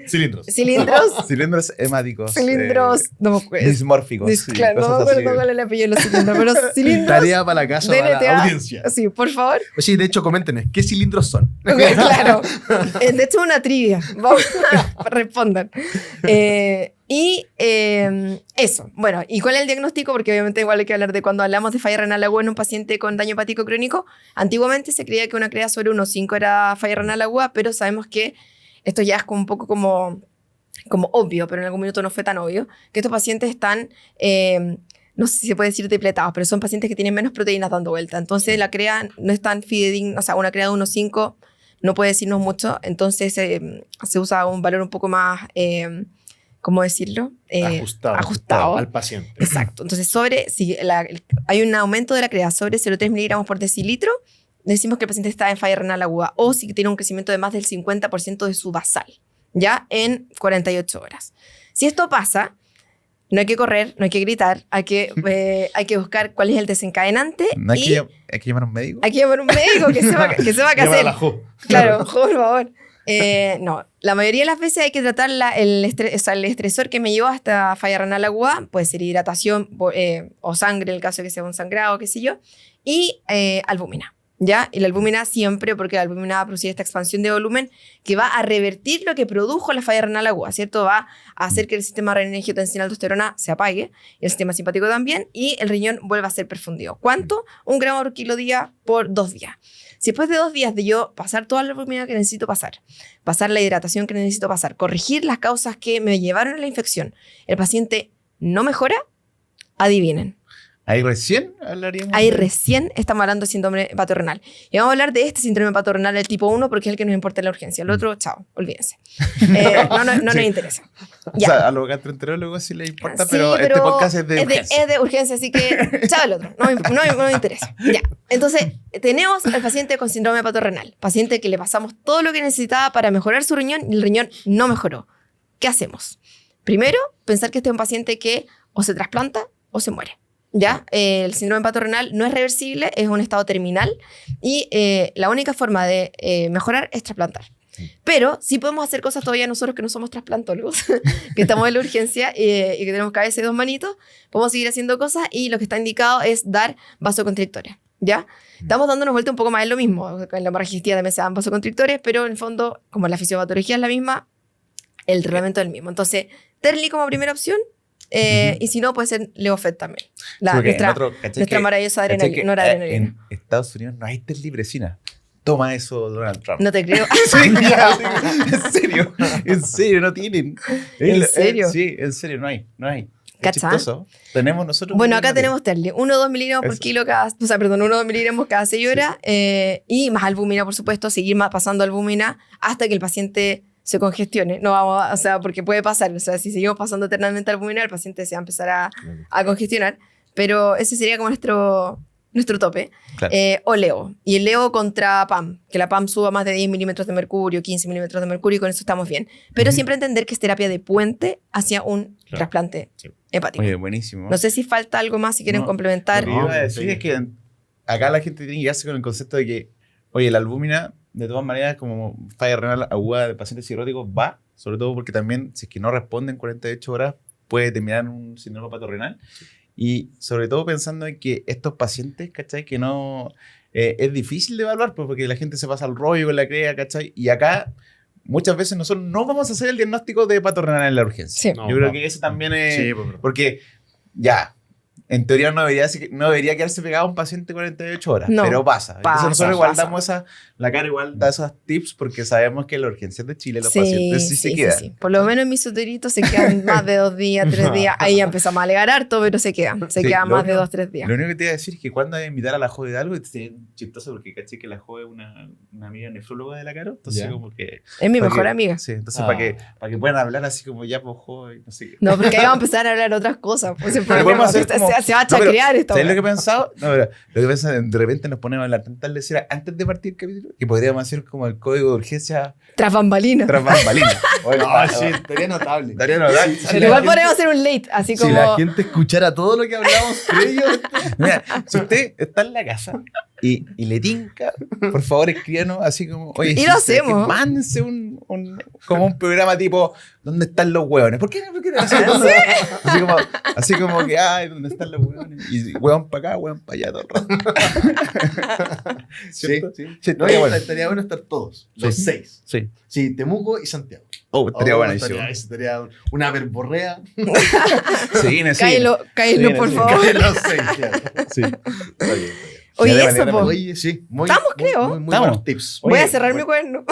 Cilindros. Cilindros. Cilindros hemáticos. Cilindros. No me acuerdo. Dismórficos. sí, Claro, no me cosas acuerdo así. cuál es el apellido de los cilindros, pero cilindros. Tarea para la casa, de para la NTA. audiencia. Sí, por favor. Sí, de hecho, coméntenos, ¿qué cilindros son? Ok, claro. De hecho, una trivia. Vamos a respondan. Eso. Bueno, ¿y cuál es el diagnóstico? Porque obviamente igual hay que hablar de cuando hablamos de falla renal aguda en un paciente con daño hepático crónico. Antiguamente se creía que una CREA sobre 1,5 era falla renal aguda, pero sabemos que esto ya es como un poco como obvio, pero en algún minuto no fue tan obvio, que estos pacientes están... no sé si se puede decir depletados, pero son pacientes que tienen menos proteínas dando vuelta. Entonces la CREA no es tan fidedigna, o sea, una CREA de 1,5 no puede decirnos mucho, entonces se usa un valor un poco más, ¿cómo decirlo? Ajustado al paciente. Exacto. Entonces, si hay un aumento de la CREA sobre 0,3 miligramos por decilitro, decimos que el paciente está en falla renal aguda, o si tiene un crecimiento de más del 50% de su basal, ya en 48 horas. Si esto pasa, no hay que correr, no hay que gritar, hay que buscar cuál es el desencadenante. ¿No hay que llamar a un médico? Hay que llamar a un médico que sepa qué Llamar a hacer. la JO. Claro, por favor. No, la mayoría de las veces hay que tratar el estresor que me llevó a esta falla renal aguda, puede ser hidratación o sangre, en el caso de que sea un sangrado, qué sé yo, y albúmina. ¿Ya? Y la albúmina siempre, porque la albúmina va a producir esta expansión de volumen que va a revertir lo que produjo la falla renal aguda, ¿cierto? Va a hacer que el sistema renina-angiotensina-aldosterona se apague, el sistema simpático también, y el riñón vuelva a ser perfundido. ¿Cuánto? 1 gramo por kilo día por 2 días. Si después de 2 días de yo pasar toda la albúmina que necesito pasar la hidratación que necesito pasar, corregir las causas que me llevaron a la infección, el paciente no mejora, adivinen. Ahí recién hablaríamos. Ahí recién estamos hablando de síndrome hepatorenal. Y vamos a hablar de este síndrome hepatorenal del tipo 1 porque es el que nos importa en la urgencia. El otro, chao, olvídense. No nos interesa. O sea, a los gastroenterólogos sí les importa, Sí, pero este podcast es de urgencia. Es de urgencia, así que chao el otro. No me interesa. Ya. Entonces, tenemos al paciente con síndrome hepatorenal. Paciente que le pasamos todo lo que necesitaba para mejorar su riñón y el riñón no mejoró. ¿Qué hacemos? Primero, pensar que este es un paciente que o se trasplanta o se muere. ¿Ya? El síndrome hepatorenal no es reversible, es un estado terminal y la única forma de mejorar es trasplantar. Pero sí podemos hacer cosas todavía nosotros que no somos trasplantólogos, que estamos en la urgencia y que tenemos cabeza y 2 manitos. Podemos seguir haciendo cosas y lo que está indicado es dar vasoconstrictores, ¿ya? Estamos dándonos vuelta un poco más en lo mismo. En la hemorragia también se dan vasoconstrictores, pero en el fondo, como la fisiopatología es la misma, el tratamiento es el mismo. Entonces, Terli como primera opción, y si no, puede ser Leofet también. Nuestra maravillosa noradrenalina. En Estados Unidos no hay terlipresina. Toma eso, Donald Trump. No te creo. Sí, en serio, no tienen. ¿En serio? Sí, en serio, no hay. Es ¿Cachai? chistoso. Tenemos nosotros. Bueno, acá tenemos Terli, 1-2 miligramos por kilo cada, 1-2 miligramos cada 6 horas, y más albúmina, por supuesto, seguir más pasando albúmina hasta que el paciente se congestione. No vamos o sea, porque puede pasar, o sea, si seguimos pasando eternamente albúmina, el paciente se va a empezar a congestionar, pero ese sería como nuestro tope. Claro. O Leo. Y el Leo contra PAM, que la PAM suba más de 10 milímetros de mercurio, 15 milímetros de mercurio, y con eso estamos bien. Pero siempre entender que es terapia de puente hacia un trasplante hepático. Oye, buenísimo. No sé si falta algo más, si quieren complementar. Lo que iba a decir es que acá la gente tiene que quedarse con el concepto de que, oye, la albúmina, de todas maneras, como falla renal aguda de pacientes cirróticos, va, sobre todo porque también, si es que no responde en 48 horas, puede terminar en un síndrome hepatorenal. Y sobre todo pensando en que estos pacientes, ¿cachai? Que no... es difícil de evaluar, pues, porque la gente se pasa al rollo con la crea, ¿cachai? Y acá, muchas veces nosotros no vamos a hacer el diagnóstico de hepatorenal en la urgencia. Sí. Yo creo que eso también es... Sí, porque, ya... En teoría no debería quedarse pegado a un paciente 48 horas, No, pero pasa. Entonces nosotros igual pasa. damos la cara igual da esos tips porque sabemos que en la urgencia de Chile los pacientes sí se quedan. Sí. Por lo menos en mis uteritos se quedan más de 2 días, 3 días. Ahí ya empezamos a alegar harto, pero se quedan. Se quedan lo más de único- 2, 3 días. Lo único que te iba a decir es que cuando hay que invitar a la Jode de algo, es chistoso porque caché que la Jode es una amiga nefróloga de la Caro, entonces Ya. como que... Es mi para mejor que- amiga. Sí, entonces Ah. para que puedan hablar así como ya, pues Jode, no sé qué. No, porque ahí vamos a empezar a hablar otras cosas. Pues el Pero problema podemos hacer como- se va a No, pero, chacrear esta ¿sabes lo hora. que he pensado? No, pero lo que he pensado, de repente nos ponemos a hablar tantas leceras antes de partir el capítulo que podríamos hacer como el código de urgencia Tras bambalinas. tras bambalinas. Oye, sí, estaría notable. Darío Nodal. Pero igual podríamos hacer un late, así Si como... la gente escuchara todo lo que hablamos previo, Mira, si usted está en la casa y le tinca, por favor escríbanos así como, oye, Y si lo ustedes hacemos. que mándense como un programa tipo, ¿dónde están los hueones? ¿Por qué no? Así, así como que, ay, ¿dónde están los hueones? Y hueón para acá, hueón para allá todo el rato. ¿Cierto? sí. Sí, No, estaría bueno. estaría bueno estar todos, los Sí. 6. Sí. Sí, Temuco y Santiago. Oh, estaría buenísimo. Estaría una verborrea. Sí, sí. Cáelo, Sí, por sí. favor. Los 6, claro. Sí. Oye, Ya, eso, po. Oye, sí. Muy, Estamos, creo. Muy Estamos. buenos tips. Voy a Oye, cerrar bueno. mi cuerno.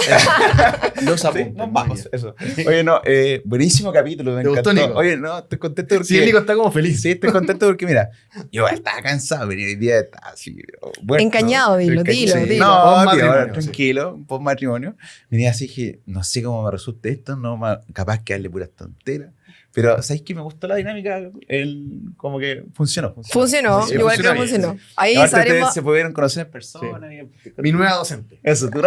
Los Sí, apuntes. nos vamos, eso. Oye, no, buenísimo capítulo, me ¿Te gustó, encantó. Nico? Oye, no, estoy contento porque... Sí, el Nico está como feliz. Sí, estoy contento porque, mira, yo estaba cansado, pero hoy día estaba así... Bueno, Encañado, dilo. Sí. Dilo. No, Post-matrimonio, tío, sí. tranquilo, post matrimonio. Venía así, dije, no sé cómo me resulta esto, no, capaz que darle puras tonteras. Pero, ¿sabéis que me gustó la dinámica? Como que funcionó. Funcionó, Sí, igual funcionó que bien, funcionó. Ahí Aparte, sabremos... ustedes se pudieron conocer en persona. Mi nueva docente. Eso, tú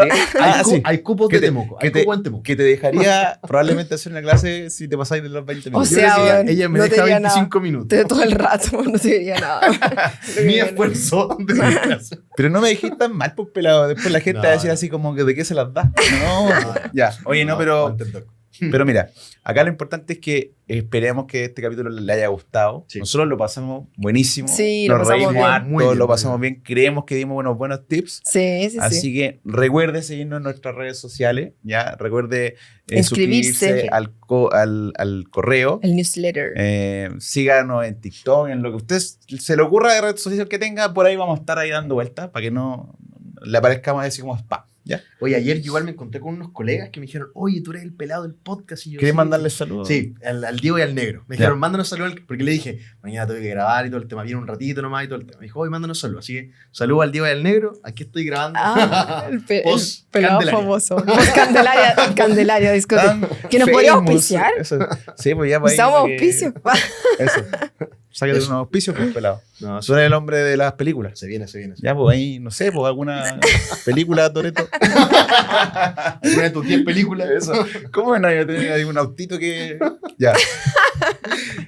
Hay cupos Que de te- Temuco. que Hay te- cupo en Temuco. que te dejaría probablemente hacer una clase si te pasáis de los 20 O minutos. Yo sea, creo que weón, ella me no deja tenía 25 minutos. De todo el rato, no te diría nada. Mi esfuerzo de mi clase. Pero no me dijiste tan mal, pues, pelado. Después la gente No, va a decir no. así como que de qué se las da. No, ya. Oye, no, pero mira, acá lo importante es que esperemos que este capítulo le haya gustado. Sí. Nosotros lo pasamos buenísimo. Sí, lo nos pasamos reímos bien. harto, Muy bien, lo muy pasamos bien. Creemos que dimos buenos tips. Sí. Así que recuerde seguirnos en nuestras redes sociales, ya recuerde Inscribirse. suscribirse al correo. El newsletter. Síganos en TikTok, en lo que usted se le ocurra de red social que tenga, por ahí vamos a estar ahí dando vueltas para que no le aparezcamos así como spam, ¿ya? Oye, ayer yo igual me encontré con unos colegas que me dijeron, oye, tú eres el pelado del podcast. Y yo, ¿Quieres sí, mandarles sí. saludos? Sí, al Diego y al Negro. Me dijeron, mándanos saludos, porque le dije, mañana tengo que grabar y todo el tema. Viene un ratito nomás y todo el tema. Me dijo, oye, mándanos saludos. Así que, saludos al Diego y al Negro. Aquí estoy grabando. El Post pelado Candelaria. famoso. Post Candelaria discoteca. Tan Que nos podría famous. auspiciar. Eso. Sí, pues ya para ahí, Usamos para que- auspicio. Eso. Sácate unos auspicios, pues, pelado. No, Tú eres el hombre de las películas. se viene. Ya, pues ahí, no sé, pues alguna película, Toretto. ¿Alguna de tus 10 películas? Eso. ¿Cómo no? Yo tenía ahí un autito que. Ya.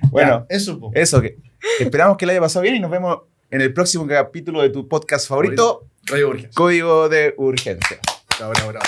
Bueno, Ya, eso, po. eso, que esperamos que le haya pasado bien y nos vemos en el próximo capítulo de tu podcast favorito, Radio Urgencia. Código de Urgencia. Bravo.